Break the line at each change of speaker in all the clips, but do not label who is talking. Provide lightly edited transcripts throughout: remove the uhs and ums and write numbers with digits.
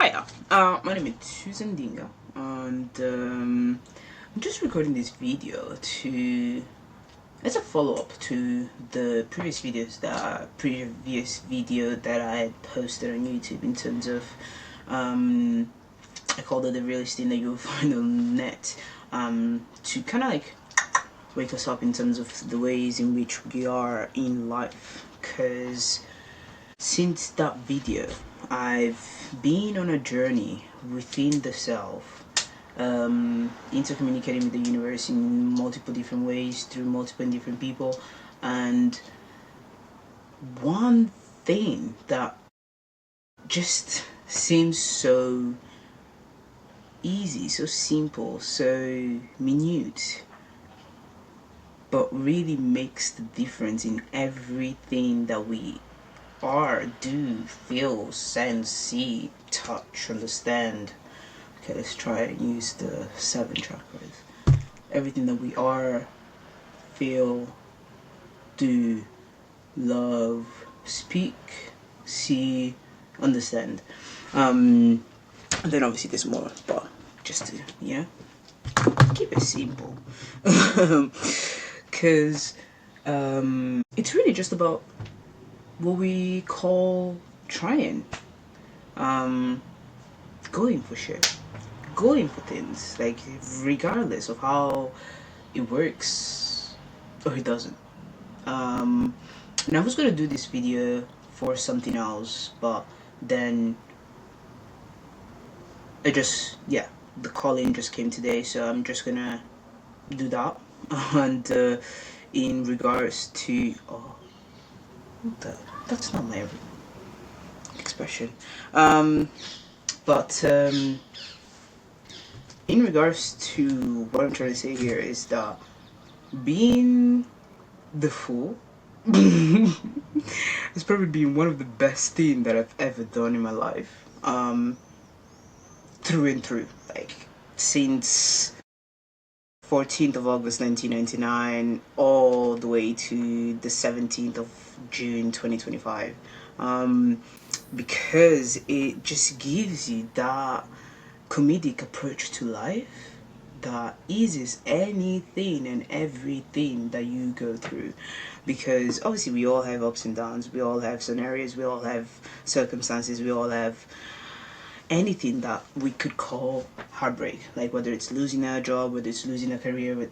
Hiya, my name is Susan Dinga, and I'm just recording this video as a follow-up to the previous video that I had posted on YouTube in terms of I called it the realest thing that you'll find on the net, to kind of like wake us up in terms of the ways in which we are in life, because since that video I've been on a journey within the self, intercommunicating with the universe in multiple different ways through multiple different people. And one thing that just seems so easy, so simple, so minute, but really makes the difference in everything that we are, do, feel, sense, see, touch, understand. Okay, let's try and use the 7 chakras. Everything that we are, feel, do, love, speak, see, understand. And then obviously there's more, but just to, keep it simple. Because it's really just about what we call trying, going for shit, going for things, like regardless of how it works or it doesn't. And I was gonna do this video for something else, but then the calling just came today, so I'm just gonna do that. And in regards to that's not my expression, but in regards to what I'm trying to say here is that being the fool has probably been one of the best things that I've ever done in my life, through and through, like since 14th of August 1999 all the way to the 17th of June 2025, because it just gives you that comedic approach to life that eases anything and everything that you go through. Because obviously we all have ups and downs, we all have scenarios, we all have circumstances, we all have anything that we could call heartbreak, like whether it's losing a job, whether it's losing a career,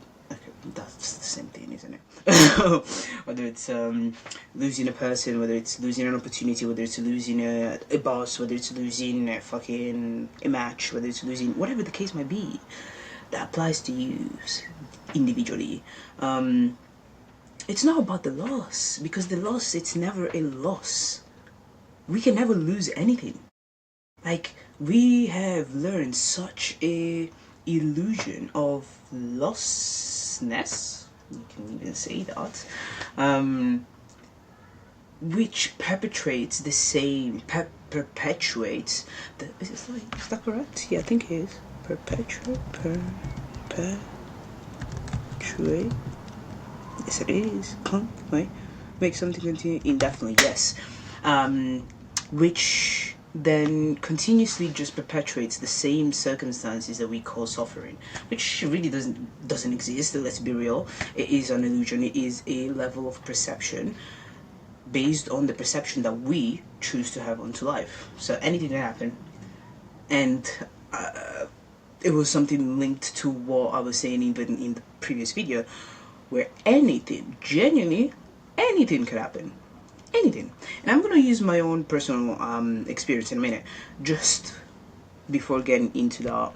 that's the same thing, isn't it? Whether it's losing a person, whether it's losing an opportunity, whether it's losing a boss, whether it's losing a match, whether it's losing whatever the case might be, that applies to you individually. It's not about the loss, because the loss, it's never a loss. We can never lose anything. Like, we have learned such a illusion of lostness, you can even say that, which perpetuates the same, perpetuates the, is that correct? Yeah, I think it is. Perpetuate. Yes, it is. Wait, make something continue indefinitely. Yes, which then continuously just perpetuates the same circumstances that we call suffering, which really doesn't exist. Let's be real. It is an illusion. It is a level of perception based on the perception that we choose to have onto life. So anything can happen, and it was something linked to what I was saying even in the previous video, where anything, genuinely anything could happen. Anything. And I'm gonna use my own personal experience in a minute. Just before getting into that,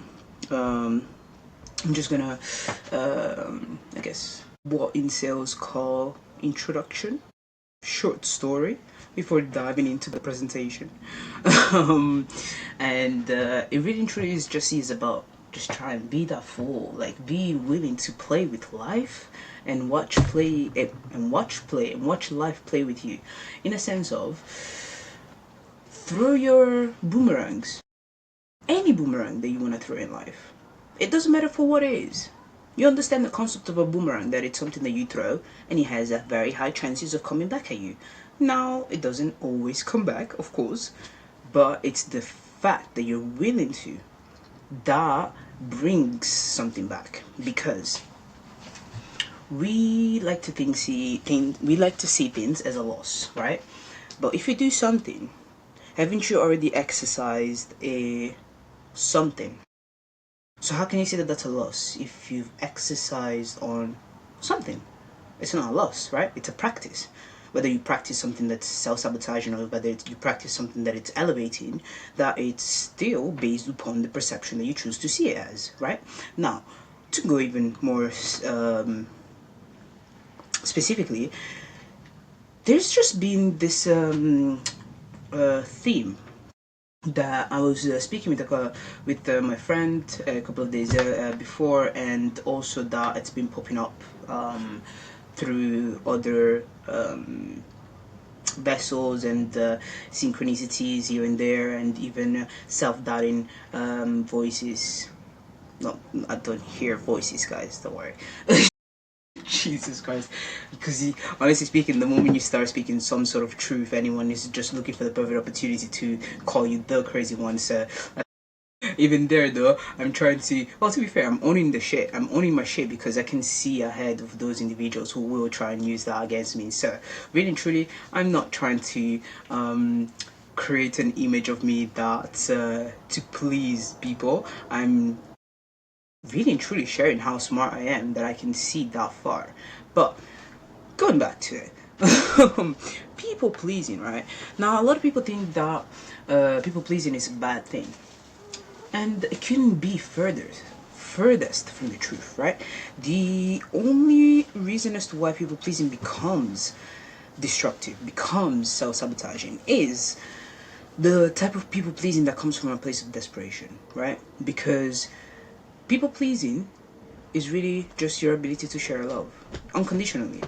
I'm just gonna I guess what in sales call introduction, short story before diving into the presentation. And it really truly is about just try and be that fool, like be willing to play with life and watch life play with you, in a sense of throw your boomerangs, any boomerang that you want to throw in life. It doesn't matter for what it is. You understand the concept of a boomerang, that it's something that you throw and it has a very high chances of coming back at you. Now, it doesn't always come back, of course, but it's the fact that you're willing to, that brings something back. Because we like to we like to see things as a loss, right? But if you do something, haven't you already exercised a something? So how can you say that that's a loss if you've exercised on something? It's not a loss, right? It's a practice. Whether you practice something that's self-sabotaging or whether you practice something that it's elevating, that it's still based upon the perception that you choose to see it as, right? Now, to go even more specifically, there's just been this theme that I was speaking with my friend a couple of days before, and also that it's been popping up through other vessels and synchronicities here and there, and even self-doubting voices. No, I don't hear voices, guys. Don't worry. Jesus Christ. Because honestly speaking, the moment you start speaking some sort of truth, anyone is just looking for the perfect opportunity to call you the crazy one. So even there though, I'm trying to, well, to be fair, I'm owning the shit. I'm owning my shit because I can see ahead of those individuals who will try and use that against me. So really and truly, I'm not trying to create an image of me that to please people. I'm really and truly sharing how smart I am, that I can see that far. But going back to it, people pleasing, right? Now, a lot of people think that people pleasing is a bad thing, and it couldn't be furthest from the truth, right? The only reason as to why people pleasing becomes destructive, becomes self-sabotaging, is the type of people pleasing that comes from a place of desperation, right? Because people pleasing is really just your ability to share love unconditionally.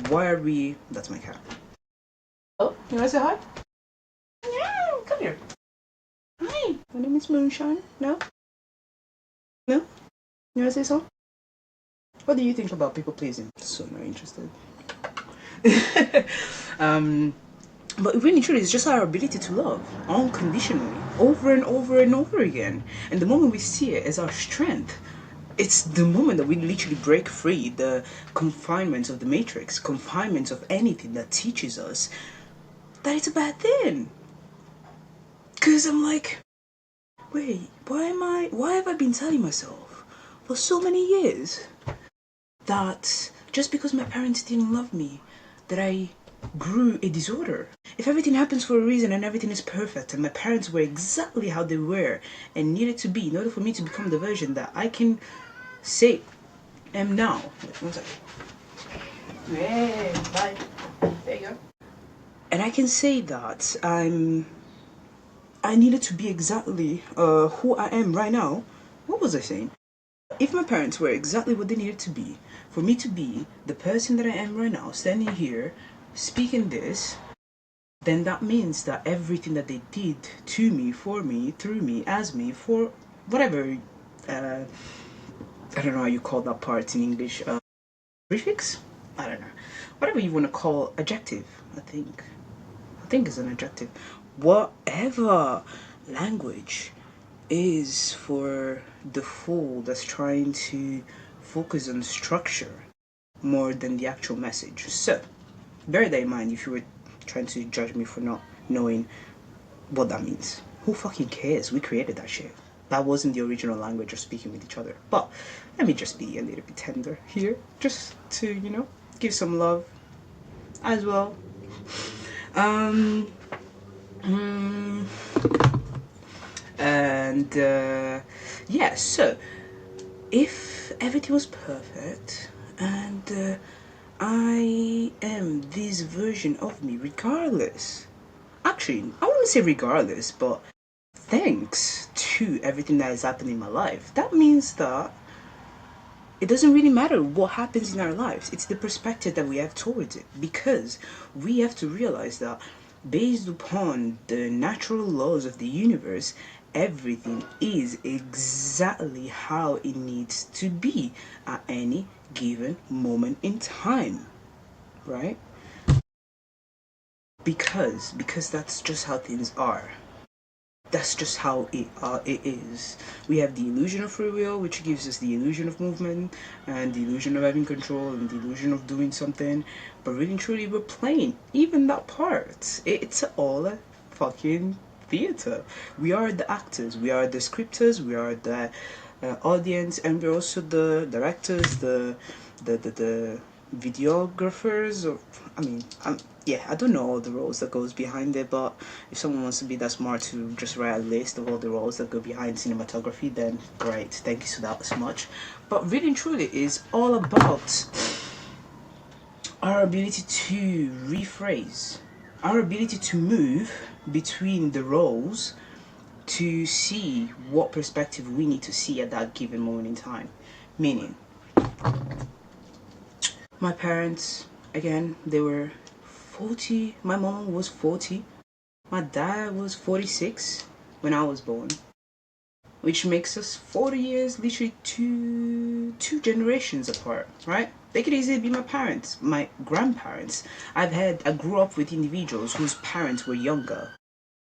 Why are we? That's my cat. Oh, you wanna say hi? Yeah, come here. Hi, my name is Moonshine. No? No? You wanna say so? What do you think about people pleasing? So not interested. um, but really, truly, it's just our ability to love unconditionally, over and over and over again. And the moment we see it as our strength, it's the moment that we literally break free the confinements of the matrix, confinements of anything that teaches us that it's a bad thing. Cause I'm like, wait, why have I been telling myself for so many years that just because my parents didn't love me, that I grew a disorder? If everything happens for a reason and everything is perfect and my parents were exactly how they were and needed to be in order for me to become the version that I can say am now. Wait, one second. Hey, bye. There you go. And I can say that I needed to be exactly who I am right now. What was I saying? If my parents were exactly what they needed to be, for me to be the person that I am right now, standing here, speaking this, then that means that everything that they did to me, for me, through me, as me, for whatever, I don't know how you call that part in English, prefix? I don't know. Whatever you want to call adjective, I think. I think it's an adjective. Whatever language is for the fool that's trying to focus on structure more than the actual message. So, bear that in mind if you were trying to judge me for not knowing what that means. Who fucking cares? We created that shit. That wasn't the original language of speaking with each other. But let me just be a little bit tender here, just to, give some love as well. Um, mm, and yeah, so if everything was perfect and I am this version of me regardless, actually I wouldn't say regardless, but thanks to everything that has happened in my life, that means that it doesn't really matter what happens in our lives. It's the perspective that we have towards it, because we have to realize that based upon the natural laws of the universe, everything is exactly how it needs to be at any given moment in time, right? Because that's just how things are. That's just how it is. We have the illusion of free will, which gives us the illusion of movement and the illusion of having control and the illusion of doing something. But really and truly, we're playing even that part. It's all a fucking theater. We are the actors, we are the scripters, we are the audience, and we're also the directors, the videographers, or I mean, yeah, I don't know all the roles that goes behind it, but if someone wants to be that smart to just write a list of all the roles that go behind cinematography, then great, thank you so much. But really and truly is all about our ability to rephrase, our ability to move between the roles to see what perspective we need to see at that given moment in time. Meaning, my parents, again, they were 40. My mom was 40. My dad was 46 when I was born, which makes us 40 years, literally two generations apart, right? They could easily be my parents, my grandparents. I grew up with individuals whose parents were younger.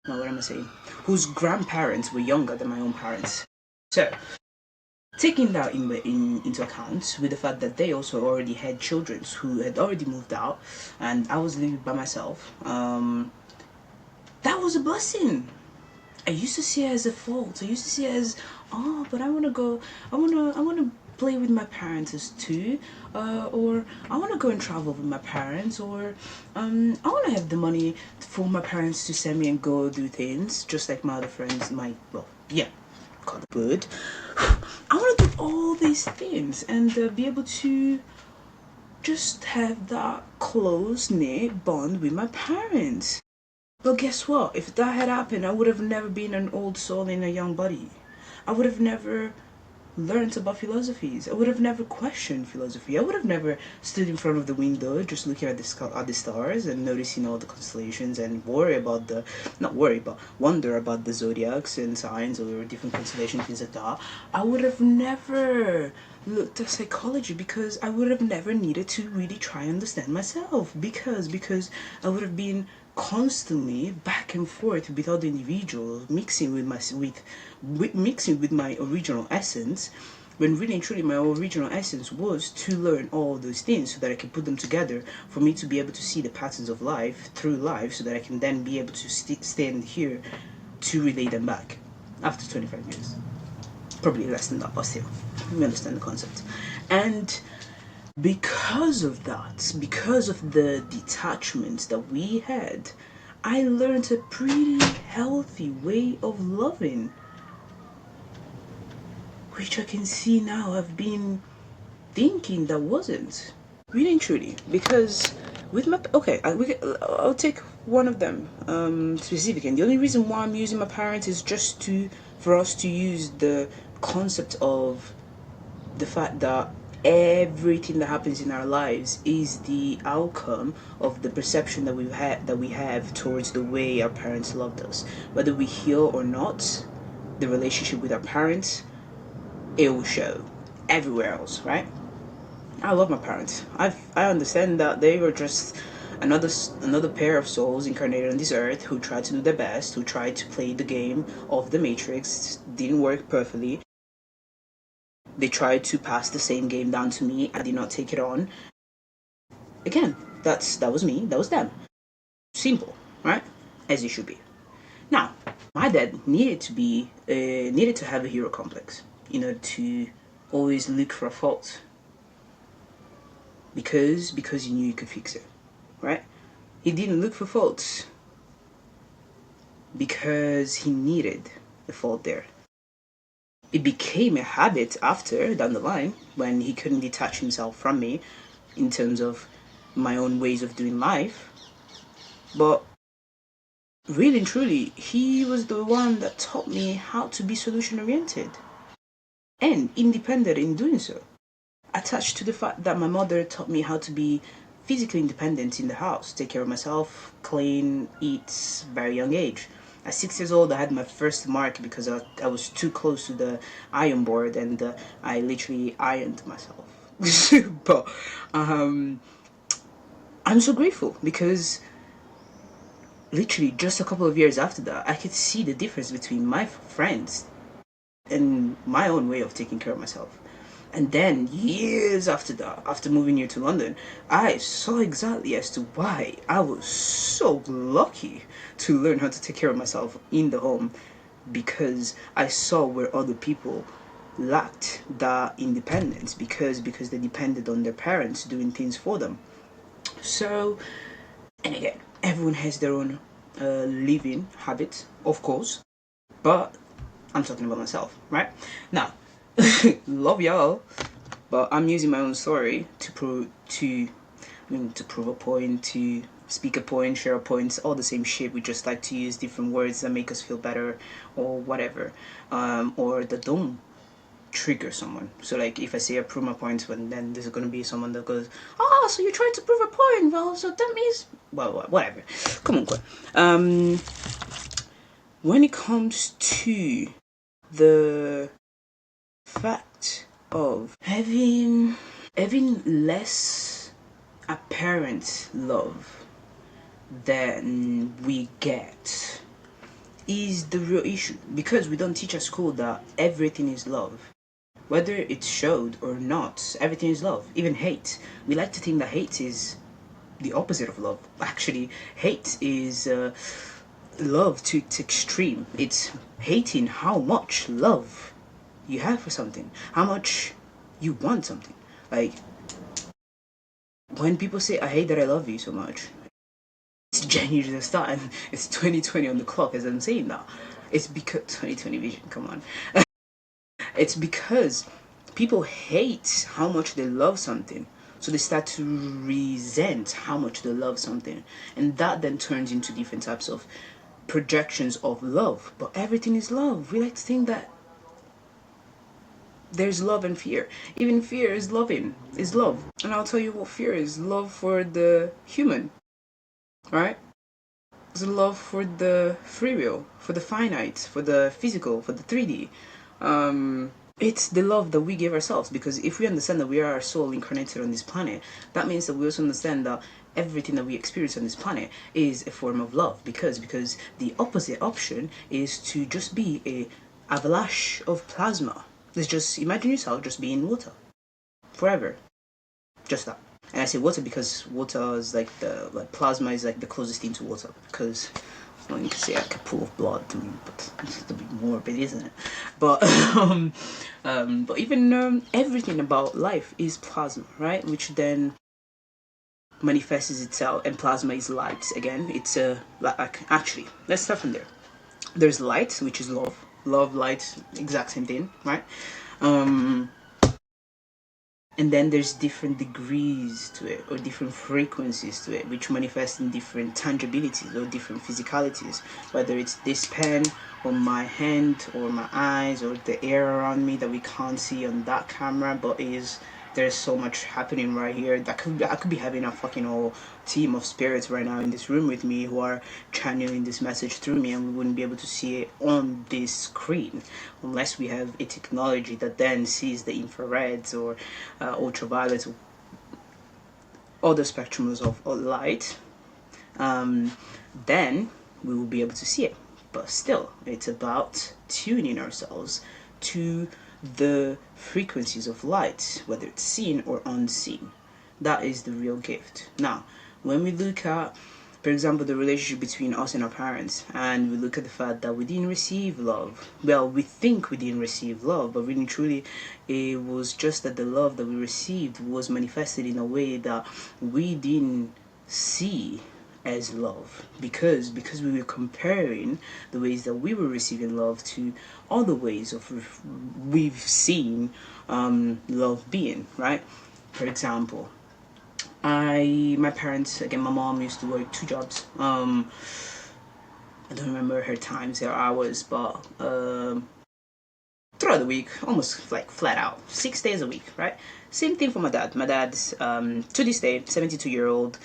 No, what am I saying? Whose grandparents were younger than my own parents. So, taking that into account with the fact that they also already had children who had already moved out and I was living by myself, that was a blessing. I used to see it as a fault. I used to see it as, oh, but I want to go, I want to play with my parents too, or I want to go and travel with my parents, or I want to have the money for my parents to send me and go do things, just like my other friends, well, yeah, called good. I want to do all these things and be able to just have that close knit bond with my parents. But guess what? If that had happened, I would have never been an old soul in a young body. I would have never learned about philosophies. I would have never questioned philosophy. I would have never stood in front of the window just looking at the stars and noticing all the constellations and wonder about the zodiacs and signs or different constellations, things like that. I would have never looked at psychology because I would have never needed to really try and understand myself because I would have been constantly back and forth with other individuals, mixing with my original essence, when really and truly my original essence was to learn all those things so that I can put them together for me to be able to see the patterns of life through life so that I can then be able to stand here to relay them back after 25 years. Probably less than that, but still, we understand the concept. And because of that, because of the detachment that we had, I learned a pretty healthy way of loving, which I can see now I've been thinking that wasn't. Really and truly. Because with my. Okay, I'll take one of them specific. And the only reason why I'm using my parents is just for us to use the concept of the fact that everything that happens in our lives is the outcome of the perception that we have towards the way our parents loved us. Whether we heal or not, the relationship with our parents, it will show everywhere else, right? I love my parents. I understand that they were just another pair of souls incarnated on this earth who tried to do their best, who tried to play the game of the Matrix, didn't work perfectly. They tried to pass the same game down to me. I did not take it on. Again, that was me. That was them. Simple, right? As it should be. Now, my dad needed to have a hero complex in order to always look for a fault because he knew he could fix it, right? He didn't look for faults because he needed the fault there. It became a habit after down the line when he couldn't detach himself from me in terms of my own ways of doing life. But really and truly, he was the one that taught me how to be solution oriented and independent in doing so. Attached to the fact that my mother taught me how to be physically independent in the house, take care of myself, clean, eat, very young age. At 6 years old, I had my first mark because I was too close to the iron board and I literally ironed myself. But I'm so grateful because literally just a couple of years after that, I could see the difference between my friends and my own way of taking care of myself. And then years after that, after moving here to London, I saw exactly as to why I was so lucky to learn how to take care of myself in the home, because I saw where other people lacked that independence because they depended on their parents doing things for them. So, and again, everyone has their own living habits, of course, but I'm talking about myself, right? Now, love y'all, but I'm using my own story to prove a point, to speak a point, share a point, all the same shit. We just like to use different words that make us feel better, or whatever, or that don't trigger someone. So like if I say I prove my point, then there's gonna be someone that goes, "Oh, so you're trying to prove a point? Well, so that means well, whatever." Come on, God. When it comes to the fact of having less apparent love than we get is the real issue, because we don't teach at school that everything is love. Whether it's showed or not, everything is love. Even hate. We like to think that hate is the opposite of love. Actually, hate is love to its extreme. It's hating how much love you have for something, how much you want something. Like, when people say, I hate that I love you so much, it's January the start and it's 2020 on the clock as I'm saying that. It's because 2020 vision, come on. It's because people hate how much they love something. So they start to resent how much they love something. And that then turns into different types of projections of love. But everything is love. We like to think that there's love and fear. Even fear is loving, is love. And I'll tell you what fear is: love for the human, right? It's love for the free will, for the finite, for the physical, for the 3D. It's the love that we give ourselves, because if we understand that we are our soul incarnated on this planet, that means that we also understand that everything that we experience on this planet is a form of love, because the opposite option is to just be a avalanche of plasma. Let's just imagine yourself just being water forever, just that. And I say water because water is like plasma is like the closest thing to water, because well, you can say like a pool of blood, but it's a bit morbid, isn't it? But but even everything about life is plasma, right? Which then manifests itself, and plasma is light. Again, it's like actually, let's start from there. There's light, which is love, light, exact same thing, right? And then there's different degrees to it, or different frequencies to it, which manifest in different tangibilities or different physicalities, whether it's this pen or my hand or my eyes or the air around me that we can't see on that camera, but is there's so much happening right here that I could be having a fucking whole team of spirits right now in this room with me who are channeling this message through me, and we wouldn't be able to see it on this screen unless we have a technology that then sees the infrareds or ultraviolets or other spectrums of light. Then we will be able to see it. But still, it's about tuning ourselves to the frequencies of light, whether it's seen or unseen. That is the real gift. Now, when we look at, for example, the relationship between us and our parents, and we look at the fact that we didn't receive love. Well, we think we didn't receive love, but really truly, it was just that the love that we received was manifested in a way that we didn't see as love, because we were comparing the ways that we were receiving love to other ways of we've seen love being, right? For example, my parents, again, my mom used to work two jobs. I don't remember her times, her hours, but throughout the week, almost like flat out, 6 days a week, right? Same thing for my dad. My dad's to this day 72-year-old.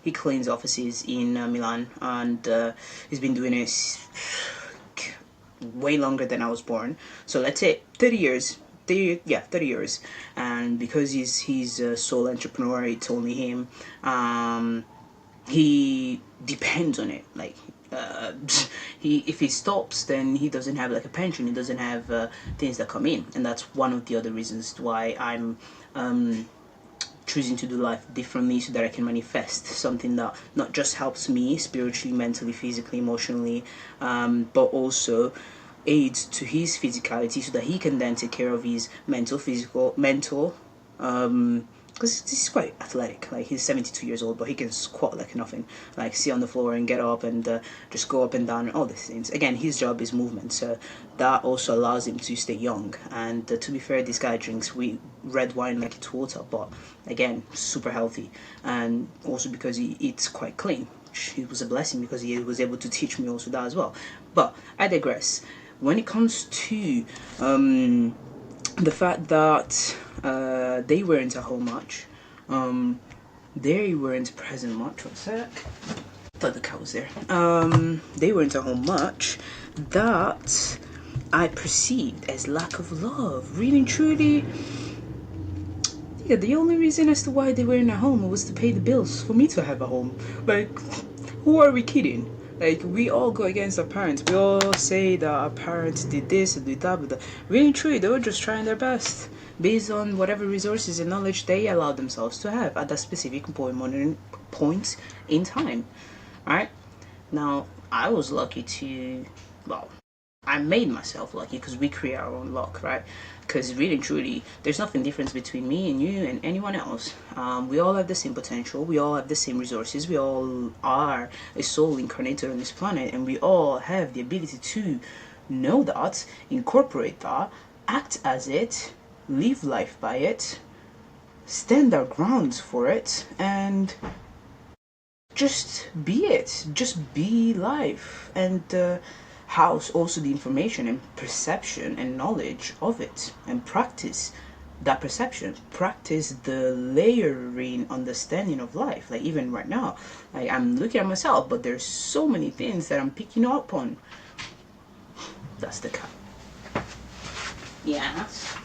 He cleans offices in Milan, and he's been doing it way longer than I was born. So let's say 30 years. 30 years. And because he's a sole entrepreneur, it's only him. He depends on it. Like, uh, if he stops, then he doesn't have like a pension. He doesn't have things that come in, and that's one of the other reasons why I'm choosing to do life differently, so that I can manifest something that not just helps me spiritually, mentally, physically, emotionally, but also aids to his physicality, so that he can then take care of his mental, because this is quite athletic. Like, he's 72 years old, but he can squat like nothing, like sit on the floor and get up and just go up and down and all these things. Again, his job is movement, so that also allows him to stay young. And to be fair, this guy drinks red wine like it's water, but again, super healthy, and also because he eats quite clean. It was a blessing because he was able to teach me also that as well. But I digress. When it comes to the fact that they weren't at home much, they weren't present much. What's that? Thought the cat was there. They weren't at home much. That I perceived as lack of love. Really, truly. Yeah, the only reason as to why they weren't at home was to pay the bills for me to have a home. Like, who are we kidding? Like, we all go against our parents. We all say that our parents did this and did that, but really, truly, they were just trying their best based on whatever resources and knowledge they allowed themselves to have at that specific point in time. Right? Now, I was lucky to, well, I made myself lucky because we create our own luck, right? Because really and truly, there's nothing different between me and you and anyone else. We all have the same potential. We all have the same resources. We all are a soul incarnated on this planet, and we all have the ability to know that, incorporate that, act as it, live life by it, stand our grounds for it, and just be it. Just be life. And house also the information and perception and knowledge of it, and practice that perception, practice the layering understanding of life. Like, even right now, like, I'm looking at myself, but there's so many things that I'm picking up on. That's the cat. Yes.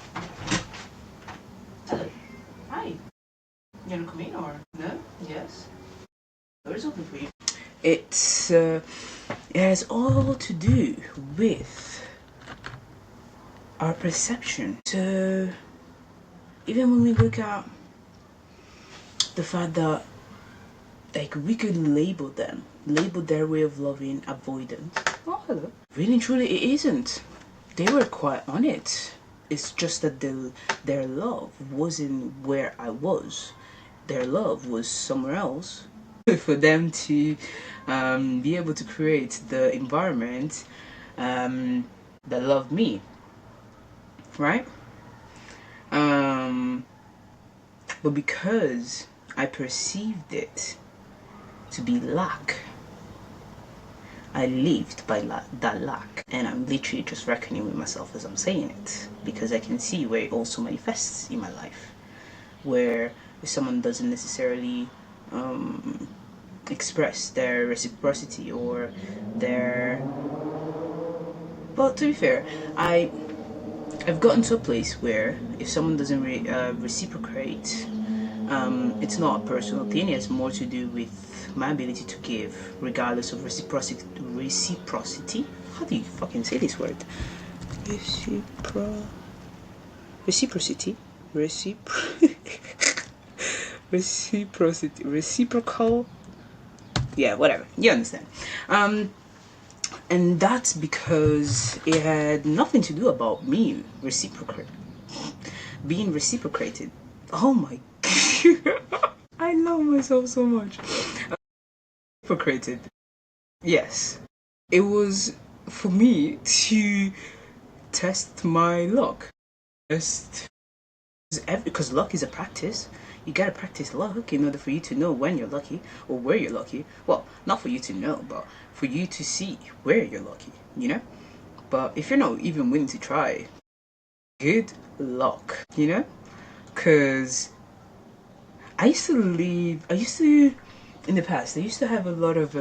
Hello. Hi. You gonna come in or no? Yes. Door is open for you. It has all to do with our perception. So even when we look at the fact that, like, we could label their way of loving avoidance. Oh, hello. Really and truly, it isn't. They were quite on it. It's just that their love wasn't where I was. Their love was somewhere else. For them to be able to create the environment that loved me, right? But because I perceived it to be lack, I lived by that lack, and I'm literally just reckoning with myself as I'm saying it, because I can see where it also manifests in my life, where if someone doesn't necessarily express their reciprocity or their, well, to be fair, I've gotten to a place where if someone doesn't reciprocate, it's not a personal thing. It's more to do with my ability to give, regardless of reciprocity. How do you fucking say this word? Reciprocity. Reciprocity. Reciprocal. Yeah, whatever. You understand. And that's because it had nothing to do about me being reciprocated. Oh my god. I love myself so much. Reciprocated. Yes. It was for me to test my luck. Just because luck is a practice. You gotta practice luck in order for you to know when you're lucky or where you're lucky. Well, not for you to know, but for you to see where you're lucky, you know? But if you're not even willing to try, good luck, you know? Because in the past, I used to have a lot of,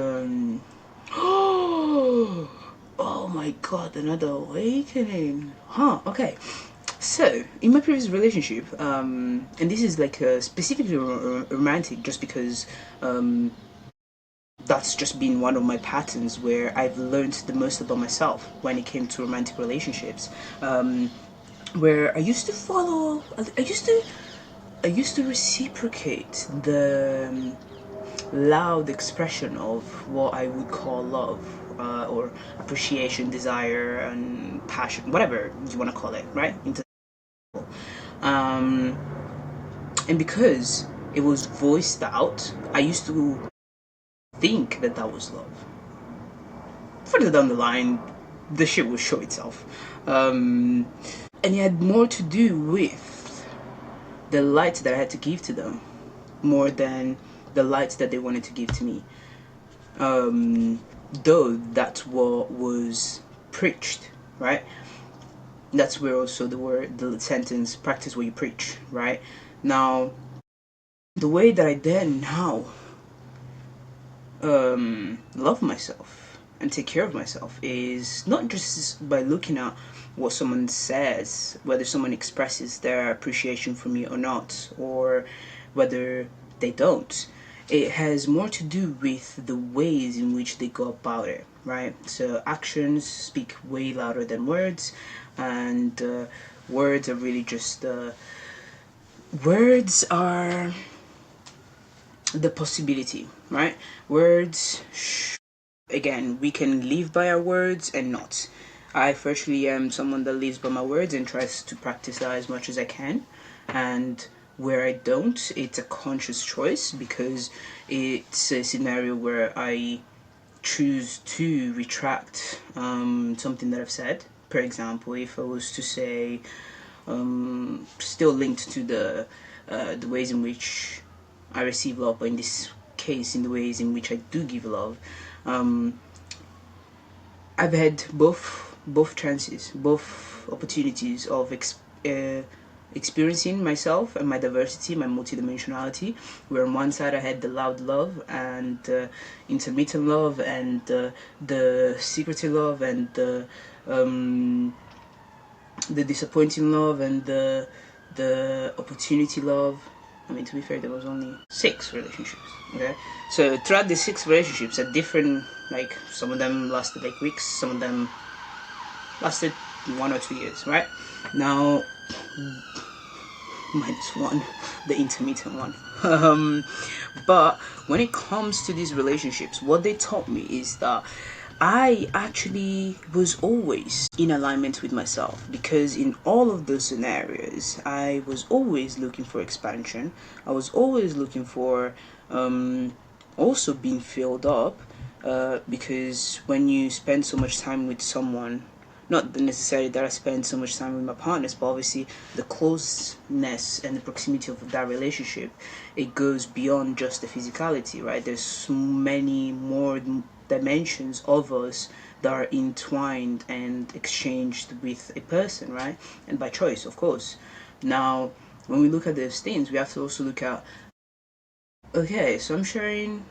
oh my god, another awakening. Huh, okay. So, in my previous relationship, and this is like specifically romantic just because that's just been one of my patterns where I've learned the most about myself when it came to romantic relationships. Where I used to follow, I used to reciprocate the loud expression of what I would call love, or appreciation, desire, and passion, whatever you want to call it, right? Um, and because it was voiced out, I used to think that that was love. Further down the line, the shit will show itself. And it had more to do with the light that I had to give to them more than the light that they wanted to give to me. Though that's what was preached, right? That's where also the sentence, practice what you preach, right? Now, the way that I then now love myself and take care of myself is not just by looking at what someone says, whether someone expresses their appreciation for me or not, or whether they don't. It has more to do with the ways in which they go about it, right? So actions speak way louder than words, and words are really just words are the possibility, right? Words, again, we can live by our words and not. I firstly am someone that lives by my words and tries to practice that as much as I can. And where I don't, it's a conscious choice because it's a scenario where I choose to retract something that I've said. For example, if I was to say, still linked to the ways in which I receive love, but in this case, in the ways in which I do give love, um, I've had both chances, both opportunities of experiencing myself and my diversity, my multidimensionality. Where on one side I had the loud love and intermittent love and the secretive love and the disappointing love and the opportunity love. I mean, to be fair, there was only 6 relationships. Okay, so throughout the 6 relationships, at different, like, some of them lasted like weeks, some of them lasted 1 or 2 years. Right now, minus one, the intermittent one. But when it comes to these relationships, what they taught me is that I actually was always in alignment with myself, because in all of those scenarios, I was always looking for expansion. I was always looking for also being filled up, because when you spend so much time with someone, not necessarily that I spend so much time with my partners, but obviously the closeness and the proximity of that relationship, it goes beyond just the physicality, right? There's many more dimensions of us that are entwined and exchanged with a person, right? And by choice, of course. Now, when we look at those things, we have to also look at, okay, so I'm sharing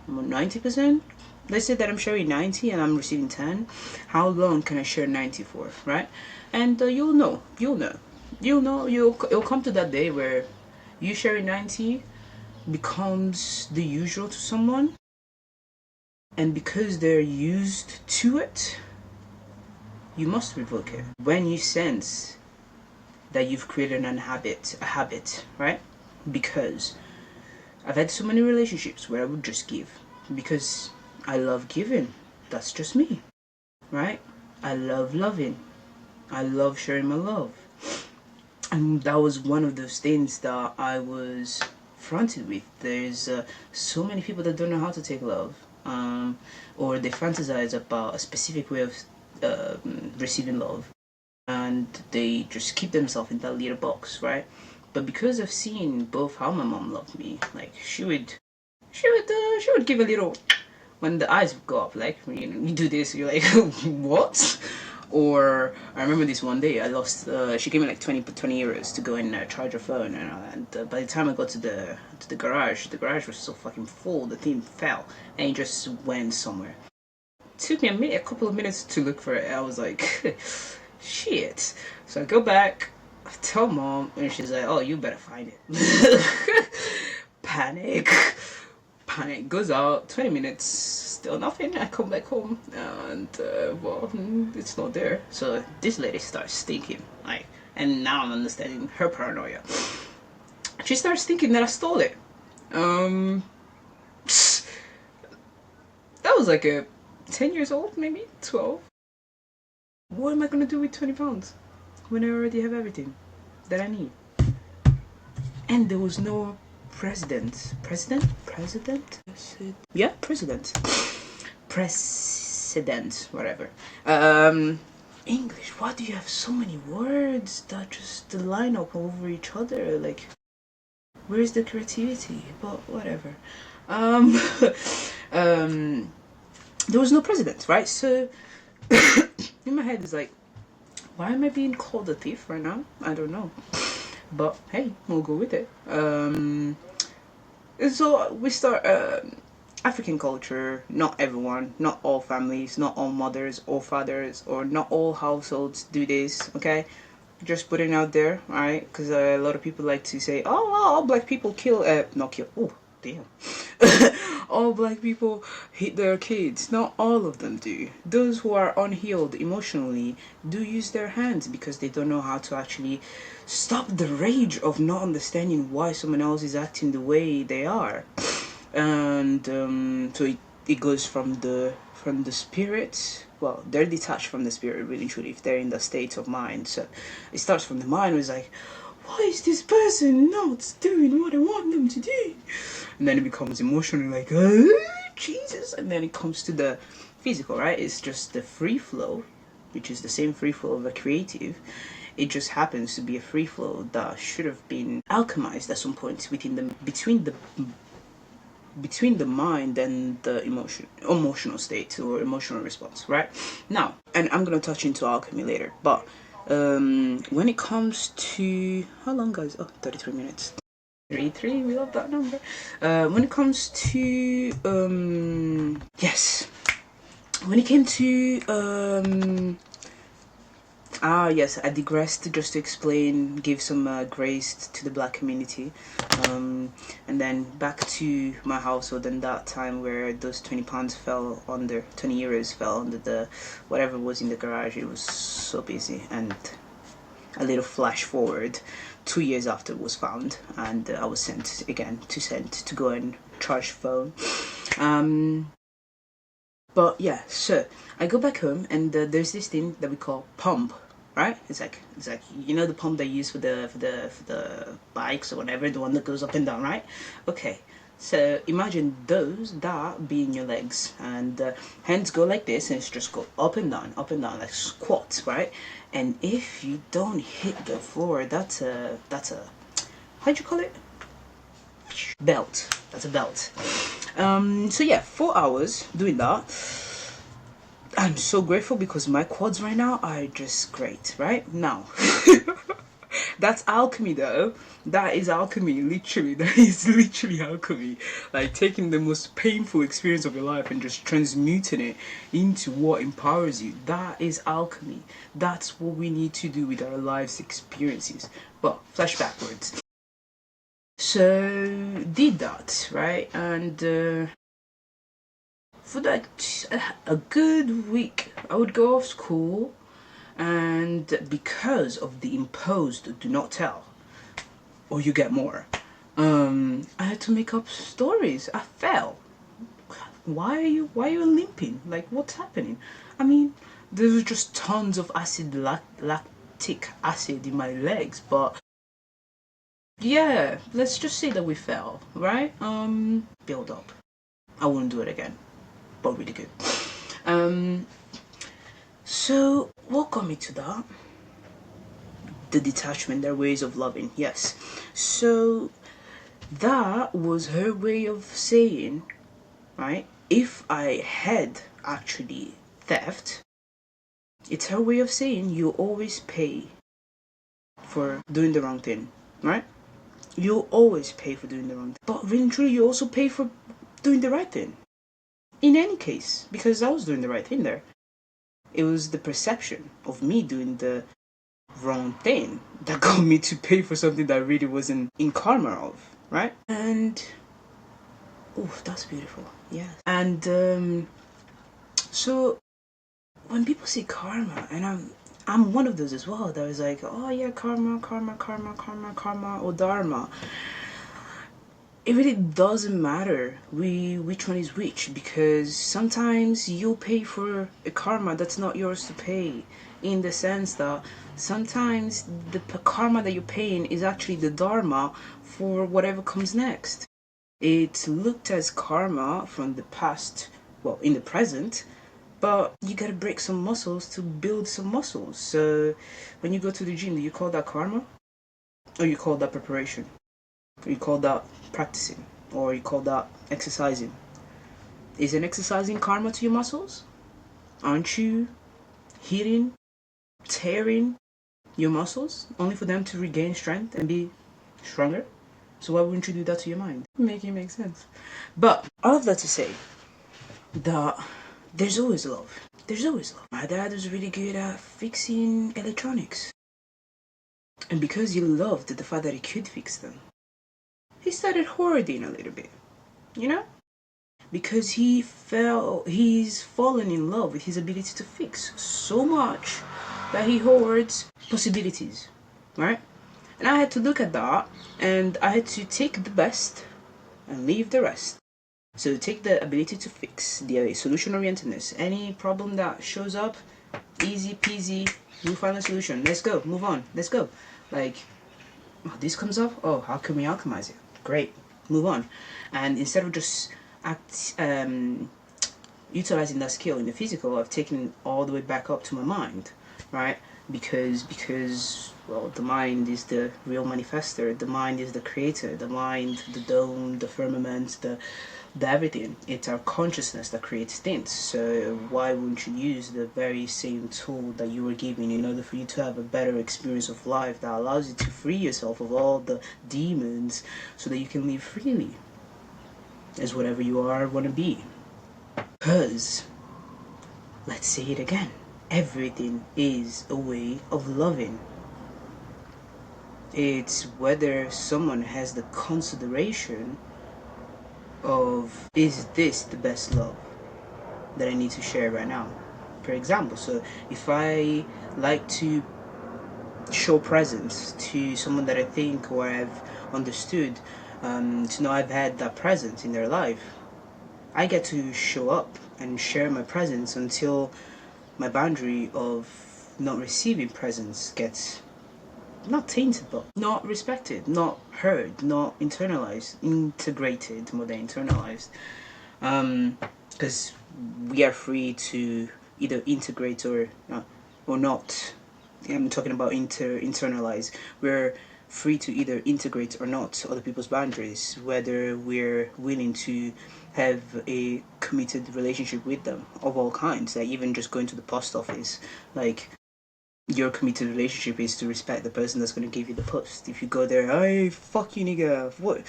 90%. Let's say that I'm sharing 90 and I'm receiving 10. How long can I share 90 for, right? And it'll come to that day where you sharing 90 becomes the usual to someone, and because they're used to it, you must revoke it. When you sense that you've created a habit, right? Because I've had so many relationships where I would just give because I love giving. That's just me, right? I love loving. I love sharing my love. And that was one of those things that I was fronted with. There's so many people that don't know how to take love, or they fantasize about a specific way of receiving love, and they just keep themselves in that little box, right? But because I've seen both how my mom loved me, like she would give a little when the eyes would go up, like, you do this, you're like, what? Or I remember this one day I lost. She gave me like 20 euros to go and charge her phone, and by the time I got to the garage was so fucking full. The thing fell and it just went somewhere. It took me a couple of minutes to look for it. I was like, shit. So I go back, I tell mom, and she's like, "Oh, you better find it." Panic. And it goes out 20 minutes, still nothing. I come back home and well, it's not there. So this lady starts thinking like, and now I'm understanding her paranoia. She starts thinking that I stole it. That was like a 10 years old, maybe 12. What am I gonna do with 20 pounds when I already have everything that I need? And there was no president. Yeah, president. Precedent, whatever. English, why do you have so many words that just line up over each other? Like, where's the creativity? But whatever. There was no president, right? So in my head it's like, why am I being called a thief right now? I don't know. But hey, we'll go with it. So we start African culture. Not everyone, not all families, not all mothers or fathers, or not all households do this. Okay, just putting out there, right? Because a lot of people like to say, "Oh, all black people kill." Not kill. Oh, damn. All black people hit their kids. Not all of them do. Those who are unhealed emotionally do use their hands because they don't know how to actually stop the rage of not understanding why someone else is acting the way they are. And so it goes from the spirit. Well, they're detached from the spirit, really truly, if they're in the state of mind. So it starts from the mind, where it's like, why is this person not doing what I want them to do? And then it becomes emotional, like, oh, Jesus. And then it comes to the physical, right? It's just the free flow, which is the same free flow of a creative. It just happens to be a free flow that should have been alchemized at some point between the mind and the emotional state or emotional response, right? Now, and I'm gonna touch into alchemy later, but when it comes to how long, guys? Oh, 33 minutes. 33, we love that number. When it comes to yes, when it came to yes, I digressed just to explain, give some grace to the black community, and then back to my household and that time where those 20 pounds fell under, 20 euros fell under the whatever was in the garage. It was so busy, and a little flash forward, 2 years after it was found, and I was sent again to go and charge phone. But yeah, so I go back home, and there's this thing that we call pump, right? It's like you know the pump they use for the bikes or whatever, the one that goes up and down, right? Okay, so imagine that being your legs, and hands go like this, and it's just go up and down, like squats, right? And if you don't hit the floor, that's a how'd you call it? Belt. That's a belt. So yeah, 4 hours doing that. I'm so grateful because my quads right now are just great, right? Now, that's alchemy though. That is alchemy, literally. That is literally alchemy. Like taking the most painful experience of your life and just transmuting it into what empowers you. That is alchemy. That's what we need to do with our life's experiences. But flash backwards. So did that, right? And for like a good week, I would go off school, and because of the imposed do not tell, or you get more, I had to make up stories. I fell. Why are you limping? Like, what's happening? I mean, there was just tons of lactic acid in my legs, but yeah, let's just say that we fell, right? Build up. I wouldn't do it again, but really good. So what got me to that? The detachment, their ways of loving, yes. So that was her way of saying, right? If I had actually theft, it's her way of saying you always pay for doing the wrong thing, right? You always pay for doing the wrong thing. But really truly, you also pay for doing the right thing. In any case, because I was doing the right thing there. It was the perception of me doing the wrong thing that got me to pay for something that I really wasn't in karma of, right? And Oh, that's beautiful. Yeah. And so when people say karma, and I'm one of those as well, that was like, oh yeah, karma, karma, karma, karma, karma, or dharma. It really doesn't matter which one is which, because sometimes you'll pay for a karma that's not yours to pay, in the sense that sometimes the karma that you're paying is actually the dharma for whatever comes next. It's looked as karma from the past, well, in the present, but you gotta break some muscles to build some muscles. So when you go to the gym, do you call that karma? Or you call that preparation? Or you call that practicing? Or you call that exercising? Is an exercising karma to your muscles? Aren't you hitting, tearing your muscles only for them to regain strength and be stronger? So why wouldn't you do that to your mind? Making make sense. But all of that to say that there's always love. There's always love. My dad was really good at fixing electronics. And because he loved the fact that he could fix them, he started hoarding a little bit, you know? Because he's fallen in love with his ability to fix so much that he hoards possibilities, right? And I had to look at that, and I had to take the best and leave the rest. So take the ability to fix, the solution orientedness. Any problem that shows up, easy peasy, we'll find a solution. Let's go, move on, let's go. Like, oh, this comes up, oh, how can we alchemize it? Great, move on. And instead of just utilizing that skill in the physical, I've taken it all the way back up to my mind, right? Because well, the mind is the real manifester, the mind is the creator, the mind, the dome, the firmament, the everything. It's our consciousness that creates things. So why wouldn't you use the very same tool that you were given in order for you to have a better experience of life that allows you to free yourself of all the demons so that you can live freely as whatever you are want to be? Because, let's say it again, everything is a way of loving. It's whether someone has the consideration of, is this the best love that I need to share right now? For example, so if I like to show presence to someone that I think or I've understood, to know I've had that presence in their life, I get to show up and share my presence until my boundary of not receiving presence gets not tainted, but not respected, not heard, not internalized, integrated more than internalized. Because we are free to either integrate or not. I'm talking about internalize. We're free to either integrate or not other people's boundaries, whether we're willing to have a committed relationship with them of all kinds, like even just going to the post office. Like, your committed relationship is to respect the person that's going to give you the post. If you go there, hey, fuck you, nigga, what?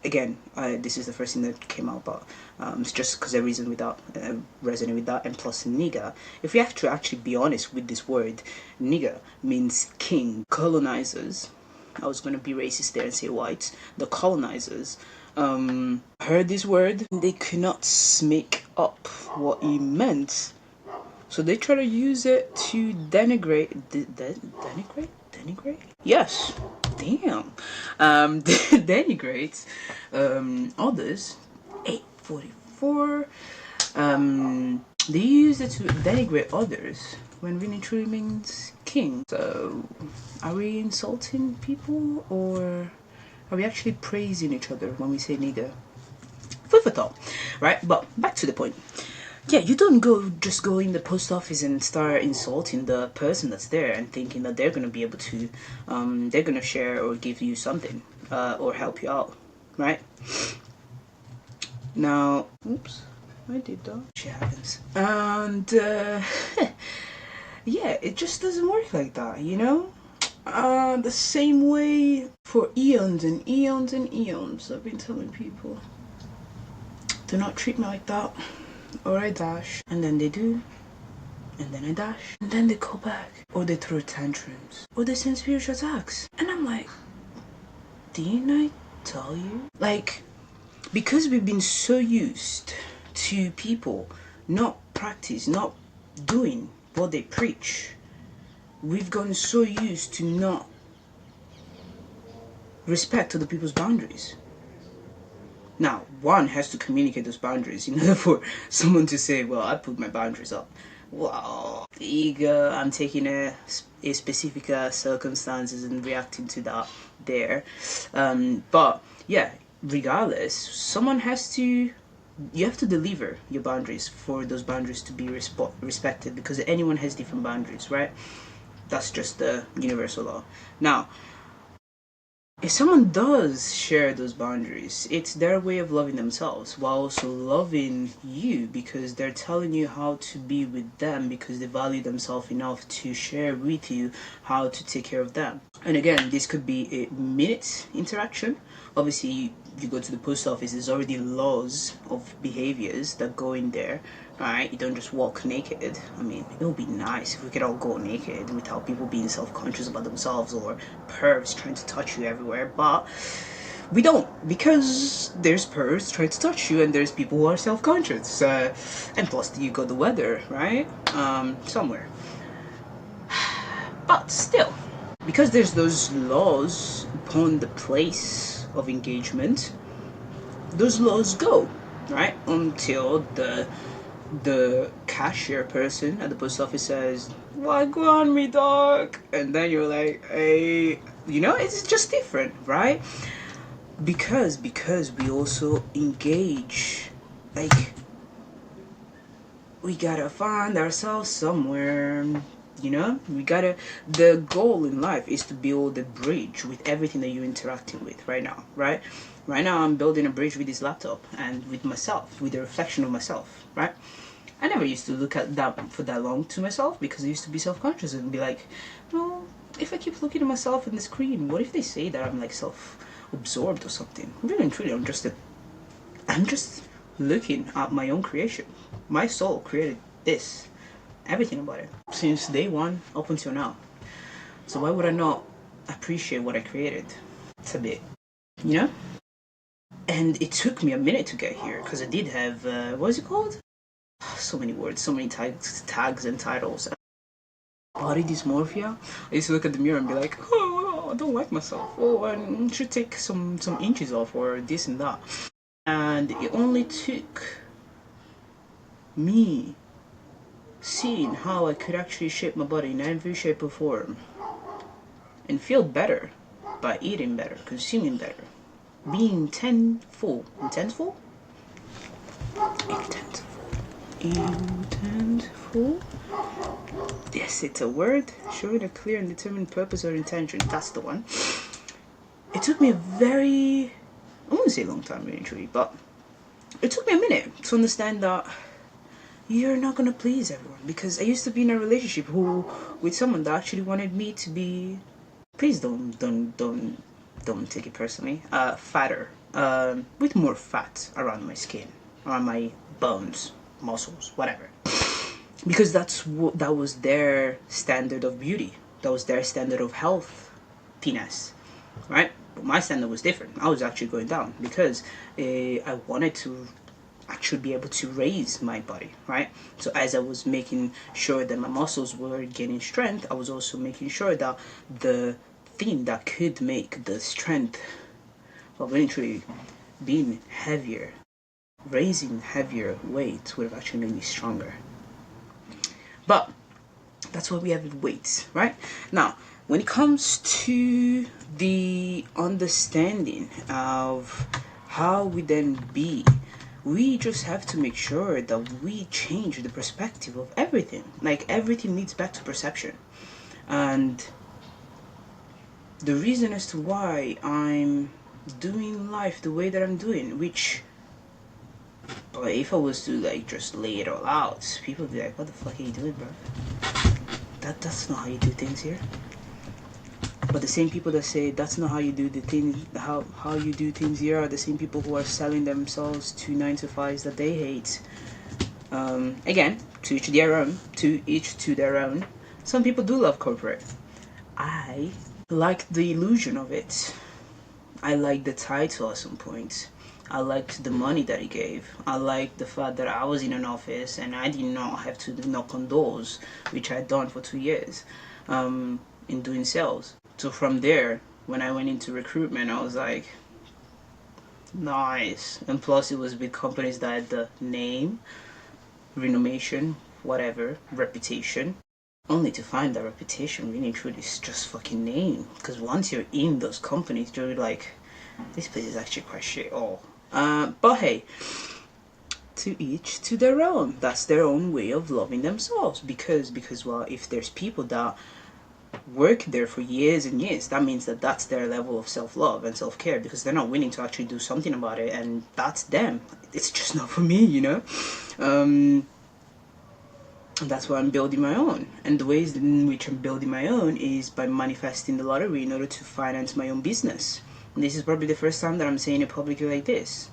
Again, this is the first thing that came out, but it's just because I reason with that, resonate with that, and plus nigga. If we have to actually be honest with this word, nigga means king. Colonizers, I was going to be racist there and say white. The colonizers heard this word, they could not make up what it meant. So they try to use it to denigrate, denigrate? Yes. Damn. Denigrate others. 844. They use it to denigrate others when really truly means king. So are we insulting people, or are we actually praising each other when we say nigger? Food for thought, right? But back to the point. Yeah, you don't just go in the post office and start insulting the person that's there and thinking that they're gonna be able to, they're gonna share or give you something, or help you out, right? Now, oops, I did that. Shit happens. And yeah, it just doesn't work like that, you know. The same way for eons and eons and eons, I've been telling people, do not treat me like that, or I dash. And then they do, and then I dash, and then they go back, or they throw tantrums, or they send spiritual attacks. And I'm like, didn't I tell you? Like, because we've been so used to people not doing what they preach, we've gotten so used to not respect other people's boundaries. Now, one has to communicate those boundaries in order for someone to say, well, I put my boundaries up. Well, ego, I'm taking a specific circumstances and reacting to that there. But yeah, regardless, you have to deliver your boundaries for those boundaries to be respected, because anyone has different boundaries, right? That's just the universal law. Now, if someone does share those boundaries, it's their way of loving themselves while also loving you, because they're telling you how to be with them because they value themselves enough to share with you how to take care of them. And again, this could be a minute interaction. Obviously, you go to the post office, there's already laws of behaviors that go in there, right? You don't just walk naked. I mean, it would be nice if we could all go naked without people being self-conscious about themselves or pervs trying to touch you everywhere, but we don't, because there's pervs trying to touch you and there's people who are self-conscious, and plus you got the weather, right? Somewhere. But still, because there's those laws upon the place of engagement, those laws go, right? Until the cashier person at the post office says, "What go on me, dog?" And then you're like, "Hey, it's just different, right?" Because we also engage, like, we gotta find ourselves somewhere. The goal in life is to build a bridge with everything that you're interacting with right now, right? Right now I'm building a bridge with this laptop and with myself, with the reflection of myself, right? I never used to look at that for that long to myself, because I used to be self-conscious and be like, well, if I keep looking at myself in the screen, what if they say that I'm like self-absorbed or something? Really and truly, I'm just looking at my own creation. My soul created this, everything about it, since day one up until now. So why would I not appreciate what I created? It's a bit, you know? And it took me a minute to get here, because I did have, what is it called? So many words, so many tags and titles. Body dysmorphia. I used to look at the mirror and be like, oh, I don't like myself. Oh, I should take some inches off, or this and that. And it only took me seeing how I could actually shape my body in every shape or form and feel better by eating better, consuming better, being intentful. Yes, it's a word showing a clear and determined purpose or intention. That's the one. It took me I wouldn't say a long time eventually, but it took me a minute to understand that you're not gonna please everyone, because I used to be in a relationship with someone that actually wanted me to be, please don't take it personally, fatter, with more fat around my skin, around my bones, muscles, whatever, because that was their standard of beauty, that was their standard of healthiness, right? But my standard was different. I was actually going down because I wanted to actually be able to raise my body, right? So as I was making sure that my muscles were gaining strength, I was also making sure that the thing that could make the strength of eventually being heavier, raising heavier weights, would have actually made me stronger. But that's what we have with weights, right? Now, when it comes to the understanding of how we then be, we just have to make sure that we change the perspective of everything. Like, everything leads back to perception. And the reason as to why I'm doing life the way that I'm doing, which, but if I was to like just lay it all out, people would be like, what the fuck are you doing, bro? That's not how you do things here. But the same people that say that's not how you do the thing, how you do things here, are the same people who are selling themselves to 9-to-5s that they hate. Again, to each to their own. Some people do love corporate. I like the illusion of it. I like the title at some point. I liked the money that he gave. I liked the fact that I was in an office and I did not have to knock on doors, which I had done for 2 years in doing sales. So from there, when I went into recruitment, I was like, nice. And plus, it was with companies that had the name, renovation, whatever, reputation. Only to find that reputation really and truly is just fucking name. Because once you're in those companies, you're like, this place is actually quite shit. Oh, but hey, to each to their own. That's their own way of loving themselves. Because well, if there's people that work there for years and years, that means that that's their level of self-love and self-care, because they're not willing to actually do something about it, and that's them. It's just not for me, you know. And that's why I'm building my own, and the ways in which I'm building my own is by manifesting the lottery in order to finance my own business. And this is probably the first time that I'm saying it publicly like this,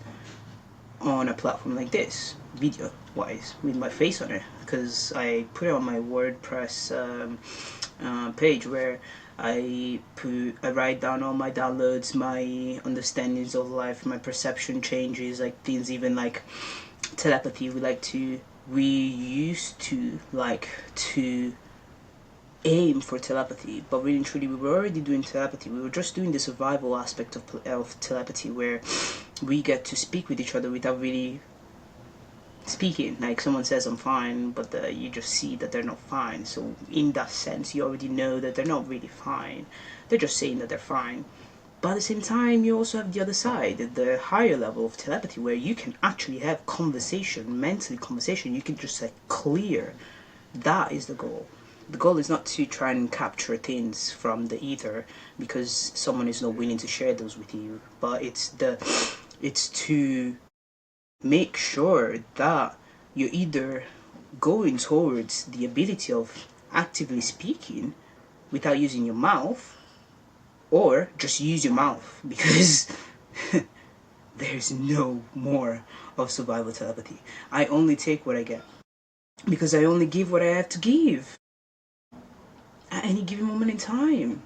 on a platform like this, video wise, with my face on it, because I put it on my WordPress page, where I write down all my downloads, my understandings of life, my perception changes, like things even like telepathy. We used to like to aim for telepathy, but really and truly we were already doing telepathy. We were just doing the survival aspect of telepathy, where we get to speak with each other without really speaking. Like someone says I'm fine, but you just see that they're not fine. So in that sense, you already know that they're not really fine. They're just saying that they're fine. But at the same time, you also have the other side, the higher level of telepathy, where you can actually have conversation, mentally conversation. You can just like clear. That is the goal. The goal is not to try and capture things from the ether because someone is not willing to share those with you, but it's to make sure that you're either going towards the ability of actively speaking without using your mouth, or just use your mouth, because there's no more of survival telepathy. I only take what I get, because I only give what I have to give at any given moment in time.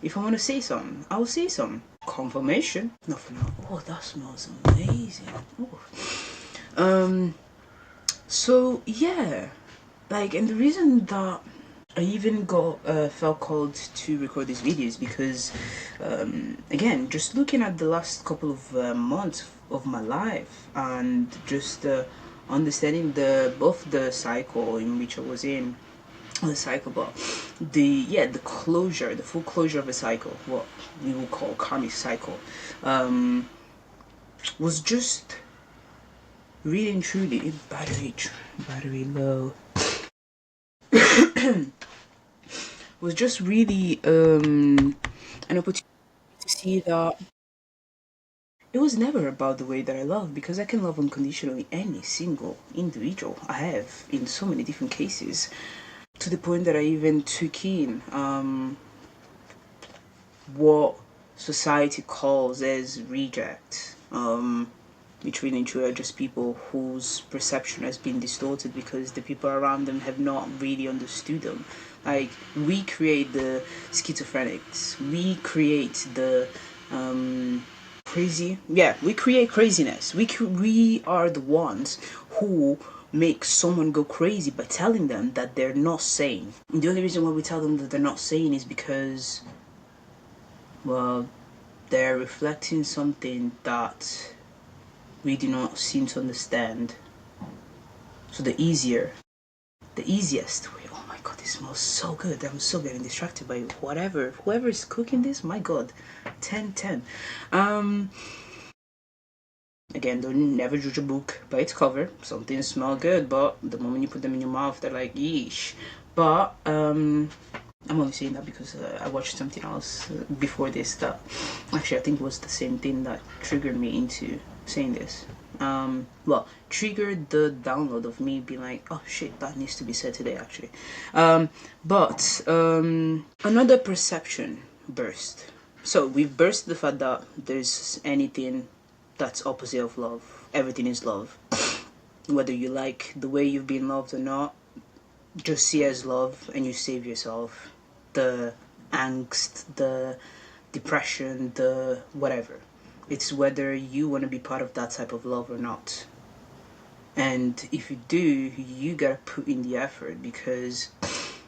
If I want to say something, I will say something. Confirmation. Nothing else. Oh, that smells amazing. Oh. So yeah, like, and the reason that I even felt called to record this video is because, again, just looking at the last couple of months of my life, and just understanding both the cycle in which I was in, the cycle, but the closure, the full closure of a cycle, what we will call karmic cycle, was just really and truly battery low. Was just really an opportunity to see that it was never about the way that I love, because I can love unconditionally any single individual I have in so many different cases, to the point that I even took in what society calls as reject, which really true are just people whose perception has been distorted because the people around them have not really understood them. Like, we create the schizophrenics, we create the crazy, yeah, we create craziness. We are the ones who make someone go crazy by telling them that they're not sane. And the only reason why we tell them that they're not sane is because, well, they're reflecting something that we do not seem to understand. So the easiest way. Oh my god, this smells so good. I'm so getting distracted by whoever is cooking this. My god, 10/10. Again, don't never judge a book by its cover. Some things smell good, but the moment you put them in your mouth, they're like yeesh. But I'm only saying that because I watched something else before this that actually I think was the same thing that triggered me into saying this. Well, triggered the download of me being like, oh shit, that needs to be said today actually. But another perception burst. So we've burst the fact that there's anything that's opposite of love. Everything is love. Whether you like the way you've been loved or not, just see as love and you save yourself the angst, the depression, the whatever. It's whether you want to be part of that type of love or not. And if you do, you gotta put in the effort, because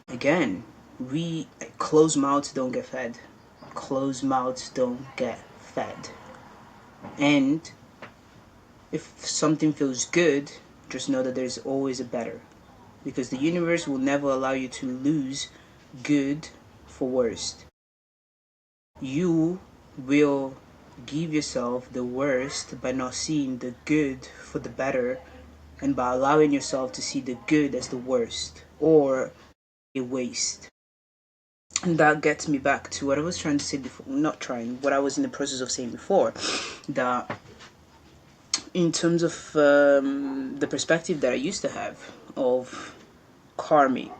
again, we closed mouths don't get fed. Closed mouths don't get fed. And if something feels good, just know that there's always a better. Because the universe will never allow you to lose good for worst. You will give yourself the worst by not seeing the good for the better, and by allowing yourself to see the good as the worst or a waste. And that gets me back to what I was trying to say before, not trying, what I was in the process of saying before, that in terms of the perspective that I used to have of karmic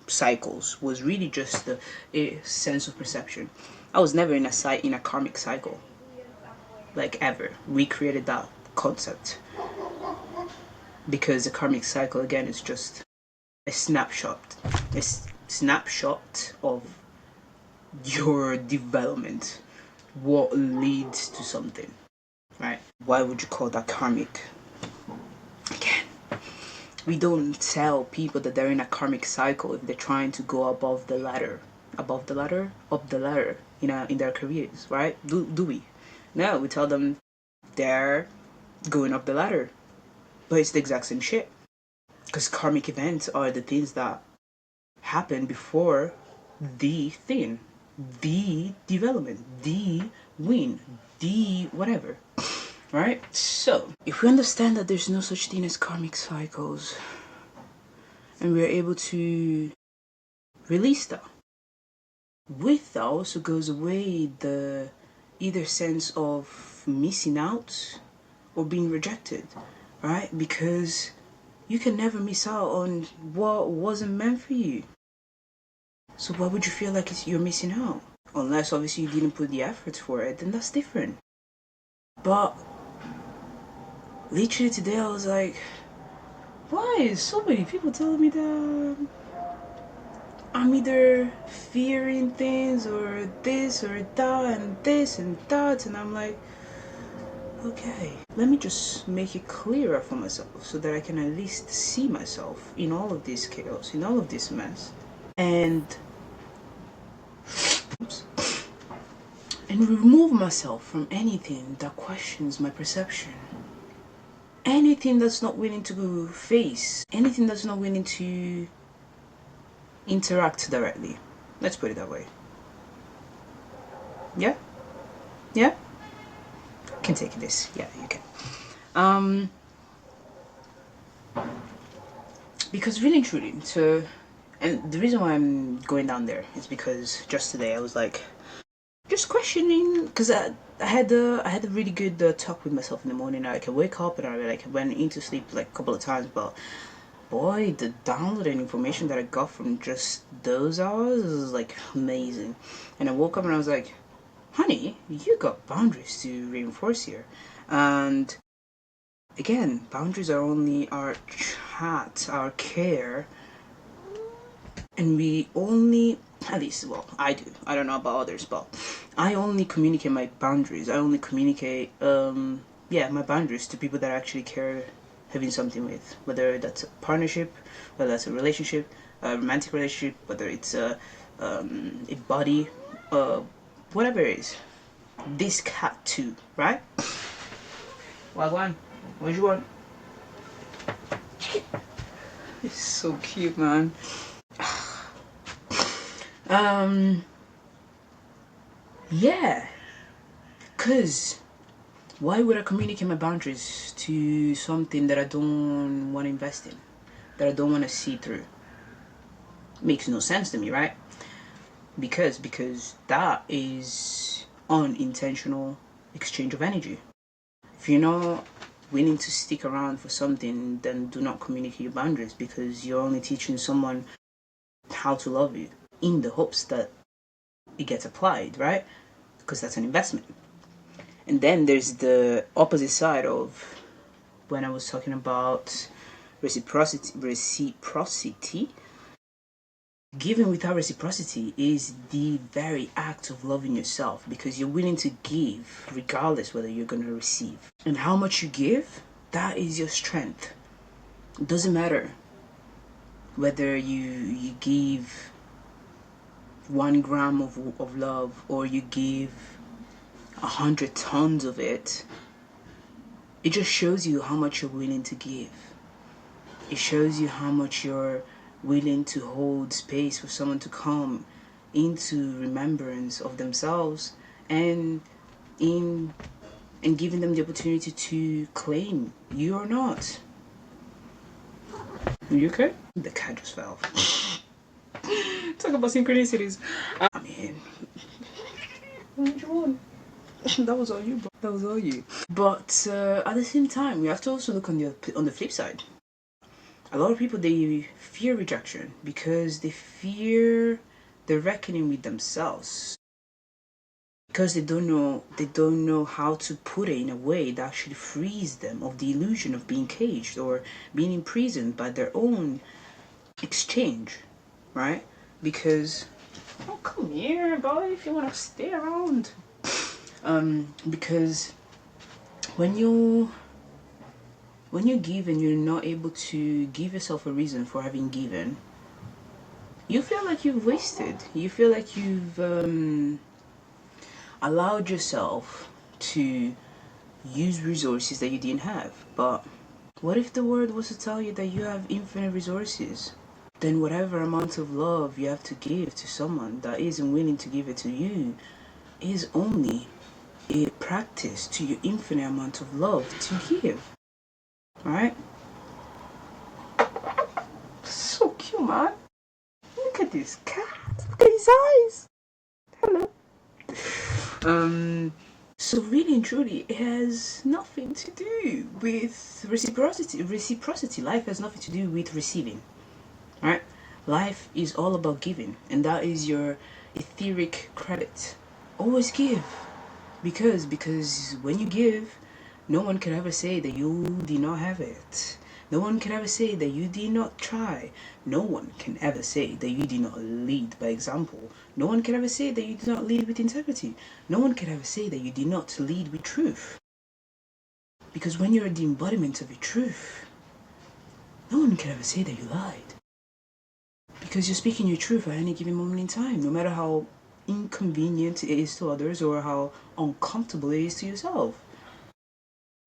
cycles was really just a sense of perception. I was never in a karmic cycle, like ever. We created that concept because the karmic cycle again is just a snapshot of your development, what leads to something, right? Why would you call that karmic? Again, we don't tell people that they're in a karmic cycle if they're trying to go above the ladder, up the ladder, in their careers, right? Do we? No, we tell them they're going up the ladder, but it's the exact same shit. Because karmic events are the things that happen before the thing, the development, the win, the whatever. Right? So, if we understand that there's no such thing as karmic cycles, and we're able to release that, with that also goes away the either sense of missing out or being rejected, right? Because you can never miss out on what wasn't meant for you. So why would you feel like you're missing out? Unless obviously you didn't put the effort for it, then that's different. But literally today I was like, why is so many people telling me that I'm either fearing things or this or that and this and that, and I'm like, okay, let me just make it clearer for myself so that I can at least see myself in all of this chaos, in all of this mess. And remove myself from anything that questions my perception. Anything that's not willing to face, anything that's not willing to interact directly. Let's put it that way. Yeah? Yeah? Can take this. Yeah, you can. Because really and truly, so, and the reason why I'm going down there is because just today I was like, just questioning, because I had a really good talk with myself in the morning. I can wake up and I went into sleep like a couple of times, but boy, the download and information that I got from just those hours is like amazing. And I woke up and I was like, honey, you got boundaries to reinforce here. And again, boundaries are only our chat, our care, and we only, at least, well, I do, I don't know about others, but I only communicate my boundaries. I only communicate my boundaries to people that I actually care having something with, whether that's a partnership, whether that's a relationship, a romantic relationship, whether it's a body, whatever it is. This cat too, right? Wagwan, what you want? It's so cute, man. Yeah. Cause why would I communicate my boundaries to something that I don't want to invest in, that I don't want to see through? Makes no sense to me, right? Because that is unintentional exchange of energy. If you're not willing to stick around for something, then do not communicate your boundaries, because you're only teaching someone how to love you in the hopes that it gets applied, right? Because that's an investment. And then there's the opposite side of when I was talking about reciprocity. Giving without reciprocity is the very act of loving yourself, because you're willing to give regardless whether you're going to receive. And how much you give, that is your strength. It doesn't matter whether you give 1 gram of love or you give 100 tons of it. It just shows you how much you're willing to give. It shows you how much you're willing to hold space for someone to come into remembrance of themselves, and giving them the opportunity to claim you or not. Are you okay? The cat just fell. Talk about synchronicities. I mean, which one? That was all you, bro. That was all you. But at the same time, we have to also look on the flip side. A lot of people, they fear rejection because they fear the reckoning with themselves, because they don't know how to put it in a way that actually frees them of the illusion of being caged or being imprisoned by their own exchange, right? Because, oh, come here, boy, if you want to stay around. Because when you give and you're not able to give yourself a reason for having given, you feel like you've wasted. You feel like you've allowed yourself to use resources that you didn't have. But what if the world was to tell you that you have infinite resources? Then whatever amount of love you have to give to someone that isn't willing to give it to you is only a practice to your infinite amount of love to give. Right? So cute, man. Look at this cat. Look at his eyes. Hello. So really and truly, it has nothing to do with reciprocity. Life has nothing to do with receiving. Right? Life is all about giving, and that is your etheric credit. Always give. Because when you give, no one can ever say that you did not have it. No one can ever say that you did not try. No one can ever say that you did not lead by example. No one can ever say that you did not lead with integrity. No one can ever say that you did not lead with truth. Because when you're the embodiment of your truth, no one can ever say that you lied. Because you're speaking your truth at any given moment in time, no matter how inconvenient it is to others or how uncomfortable it is to yourself.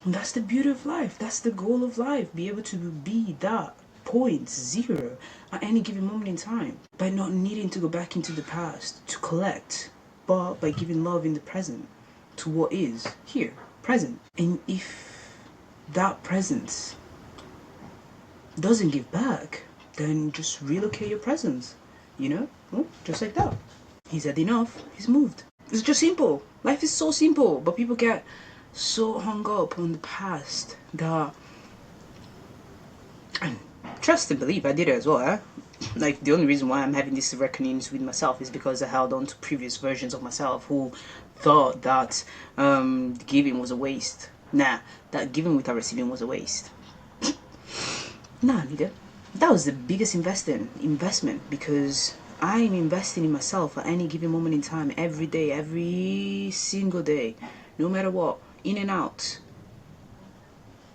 And that's the beauty of life. That's the goal of life. Be able to be that 0.0 at any given moment in time, by not needing to go back into the past to collect, but by giving love in the present to what is here, present. And if that presence doesn't give back, then just relocate your presence, just like that. He's had enough, he's moved. It's just simple. Life is so simple, but people get so hung up on the past that, and trust and believe, I did it as well, eh? Like, the only reason why I'm having these reckonings with myself is because I held on to previous versions of myself who thought that giving was a waste. Nah, that giving without receiving was a waste. Nah, nigga. That was the biggest investment, because I'm investing in myself at any given moment in time, every day, every single day, no matter what, in and out.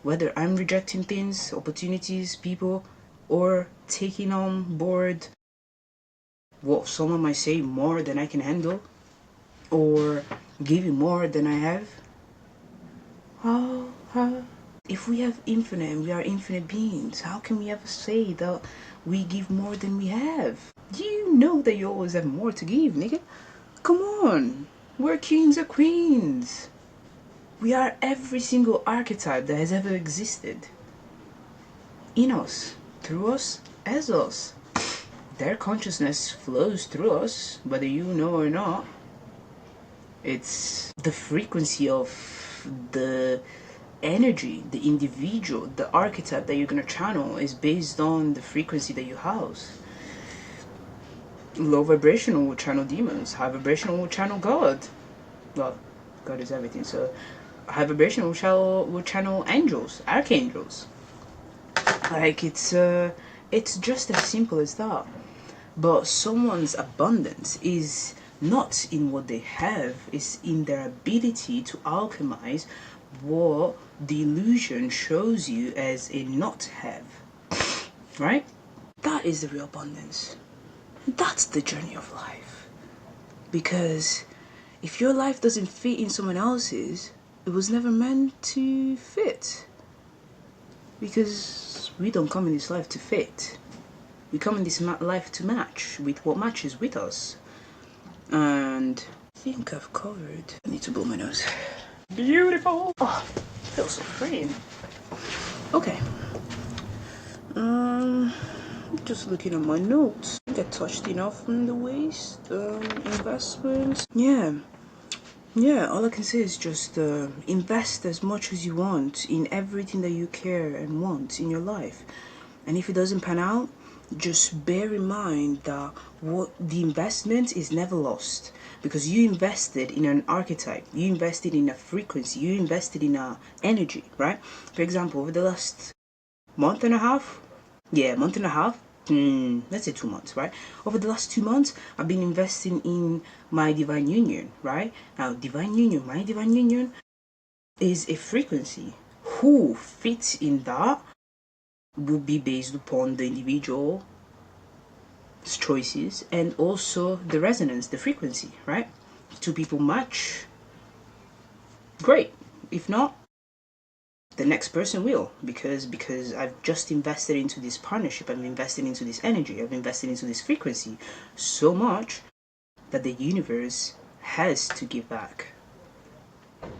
Whether I'm rejecting things, opportunities, people, or taking on board what someone might say more than I can handle, or giving more than I have. If we have infinite and we are infinite beings, how can we ever say that we give more than we have? You know that you always have more to give, nigga. Come on. We're kings or queens. We are every single archetype that has ever existed. In us, through us, as us. Their consciousness flows through us, whether you know or not. It's the frequency of the energy, the individual, the archetype that you're going to channel is based on the frequency that you house. Low vibrational will channel demons. High vibrational will channel God. Well, God is everything. So high vibrational will channel angels, archangels. Like, it's just as simple as that. But someone's abundance is not in what they have, it's in their ability to alchemize what the illusion shows you as a not have. Right? That is the real abundance. That's the journey of life. Because if your life doesn't fit in someone else's, it was never meant to fit. Because we don't come in this life to fit. We come in this life to match with what matches with us. And I think I've covered. I need to blow my nose. Beautiful. Oh, feels so freeing. Okay. Just looking at my notes. I think I touched enough on the waste. Investments. Yeah, all I can say is just invest as much as you want in everything that you care and want in your life. And if it doesn't pan out, just bear in mind that what the investment is never lost, because you invested in an archetype, you invested in a frequency, you invested in a energy, right? For example, over the last month and a half, let's say 2 months, right? Over the last 2 months, I've been investing in my divine union, right? Now, my divine union is a frequency. Who fits in that will be based upon the individual's choices and also the resonance, the frequency, right? If two people match, great. If not, the next person will, because I've just invested into this partnership, I've invested into this energy, I've invested into this frequency so much that the universe has to give back.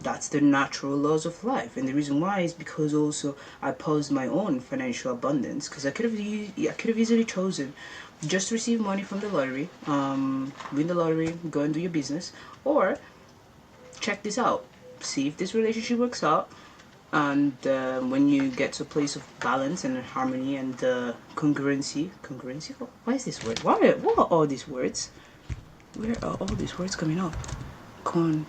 That's the natural laws of life, and the reason why is because also I paused my own financial abundance, because I could have easily chosen just to receive money from the lottery, win the lottery, go and do your business, or check this out, see if this relationship works out, and when you get to a place of balance and harmony and congruency, why is this word? What are all these words? Where are all these words coming up? Congruency?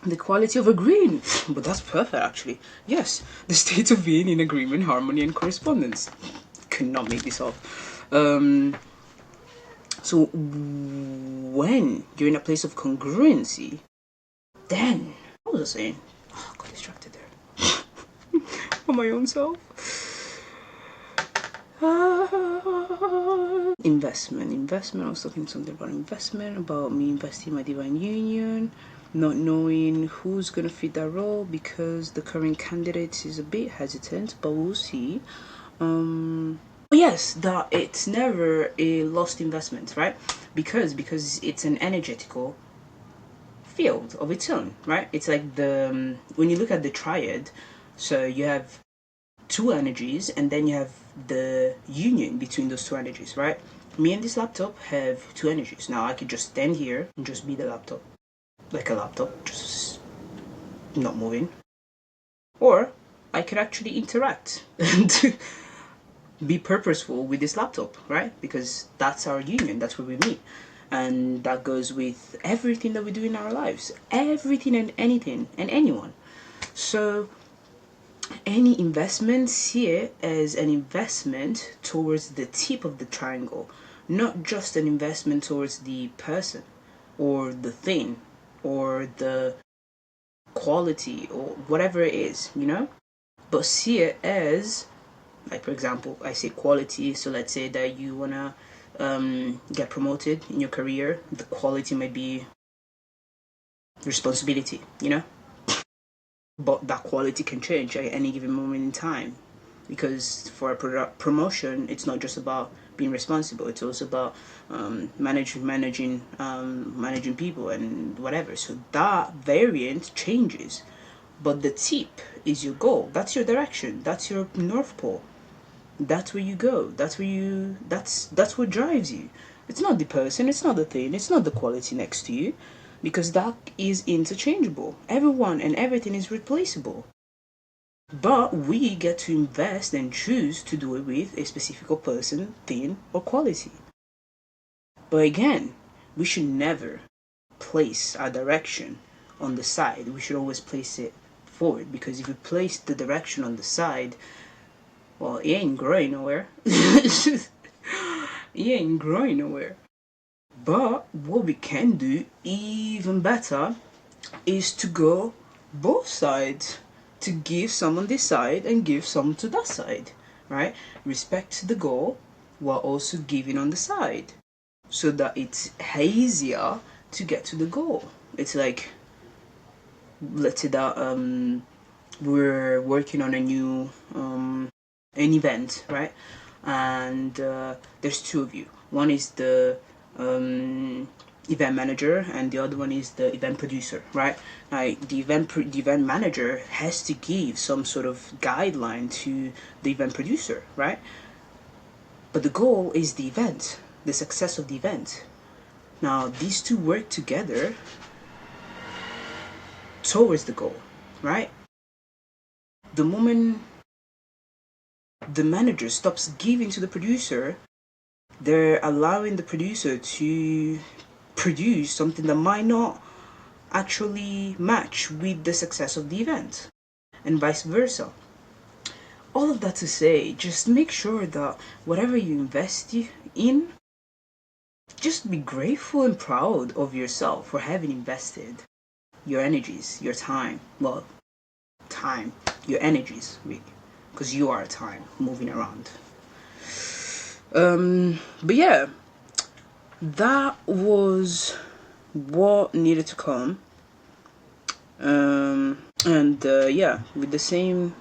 The quality of agreeing. But that's perfect, actually. Yes, the state of being in agreement, harmony, and correspondence. Could not make this up. So when you're in a place of congruency, then what was I saying? Oh, I got distracted there. For my own self. Investment. I was talking something about investment, about me investing in my divine union, not knowing who's gonna fit that role because the current candidate is a bit hesitant, but we'll see. Yes, that it's never a lost investment, right? Because it's an energetical field of its own, right? It's like the when you look at the triad, so you have two energies and then you have the union between those two energies, right? Me and this laptop have two energies. Now I could just stand here and just be the laptop, like a laptop, just not moving. Or I could actually interact and be purposeful with this laptop, right? Because that's our union, that's where we meet. And that goes with everything that we do in our lives, everything and anything and anyone. So any investment, see it as an investment towards the tip of the triangle, not just an investment towards the person or the thing or the quality or whatever it is, but see it as, like, for example, I say quality, so let's say that you want to get promoted in your career. The quality might be responsibility, but that quality can change at any given moment in time, because for a promotion it's not just about being responsible, it's also about managing people and whatever. So that variant changes, but the tip is your goal, that's your direction, that's your north pole, that's where you go, that's what drives you. It's not the person, it's not the thing, it's not the quality next to you, because that is interchangeable. Everyone and everything is replaceable. But we get to invest and choose to do it with a specific person, thing, or quality. But again, we should never place our direction on the side. We should always place it forward, because if we place the direction on the side, well, it ain't growing nowhere. He ain't growing nowhere. But what we can do even better is to go both sides, to give some on this side and give some to that side, right? Respect the goal while also giving on the side, so that it's easier to get to the goal. It's like, let's say that we're working on a new an event, right? And there's two of you. One is the event manager, and the other one is the event producer, right? Like the event manager has to give some sort of guideline to the event producer, right? But the goal is the event, the success of the event. Now these two work together towards the goal, right? The moment the manager stops giving to the producer, they're allowing the producer to produce something that might not actually match with the success of the event, and vice versa. All of that to say, just make sure that whatever you invest in, just be grateful and proud of yourself for having invested your energies, your time. Well, time, your energies, really, because you are time moving around. But yeah, that was what needed to come. And yeah, with the same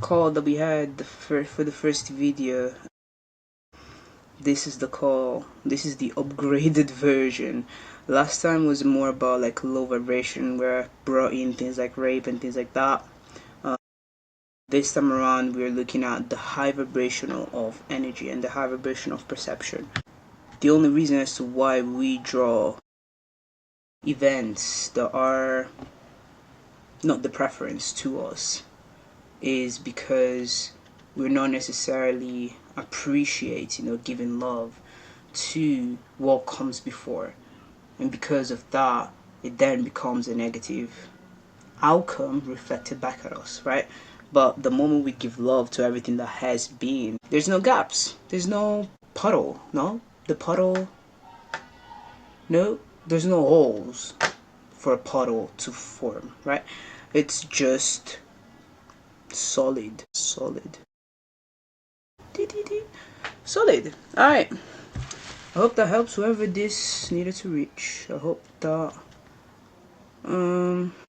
call that we had for the first video, this is the call. This is the upgraded version. Last time was more about like low vibration, where I brought in things like rape and things like that. This time around, we're looking at the high vibrational of energy and the high vibration of perception. The only reason as to why we draw events that are not the preference to us is because we're not necessarily appreciating or giving love to what comes before, and because of that, it then becomes a negative outcome reflected back at us, right? But the moment we give love to everything that has been, there's no gaps, there's no puddle, no? The puddle, no, there's no holes for a puddle to form, right? It's just solid. Solid. Alright. I hope that helps whoever this needed to reach. I hope that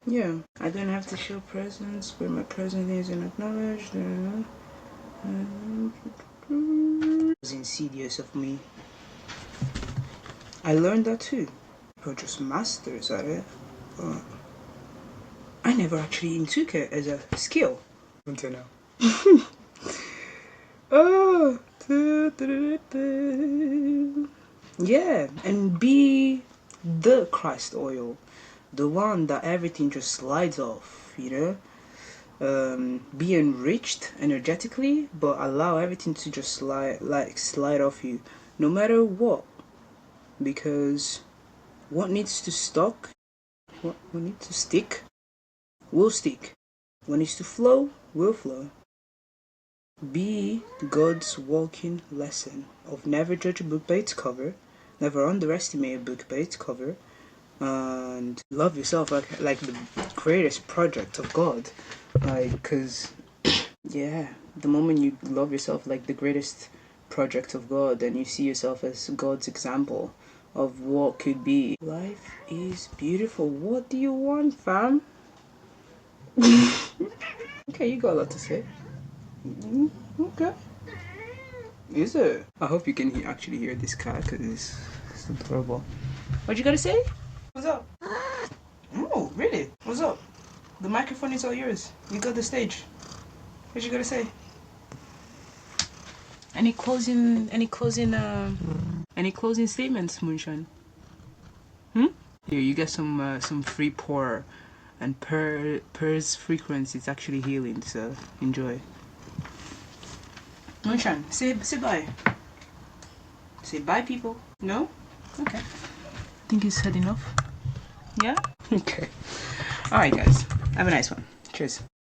yeah, I don't have to show presence where my presence isn't acknowledged. It's insidious of me. I learned that too. People are just masters at it. But I never actually took it as a skill until now. Oh, yeah, and be the Christ oil, the one that everything just slides off, you know. Be enriched energetically, but allow everything to just slide off you, no matter what, because what needs to stock, what needs to stick, will stick. What needs to flow, will flow. Be God's walking lesson of never judge a book by its cover, never underestimate a book by its cover, and love yourself like the greatest project of God. Like, cause yeah, the moment you love yourself like the greatest project of God, and you see yourself as God's example of what could be, life is beautiful. What do you want, fam? Okay, you got a lot to say. Okay. Is it? I hope you can actually hear this cat because it's adorable. What you gotta say? What's up? Oh, really? What's up? The microphone is all yours. You got the stage. What you gotta say? Any closing statements, Moonshine? Here, you get some free pour, and Per's frequency is actually healing, so enjoy. Moonshine, say bye. Say bye, people. No? Okay. I think you said enough. Yeah? Okay. Alright, guys. Have a nice one. Cheers.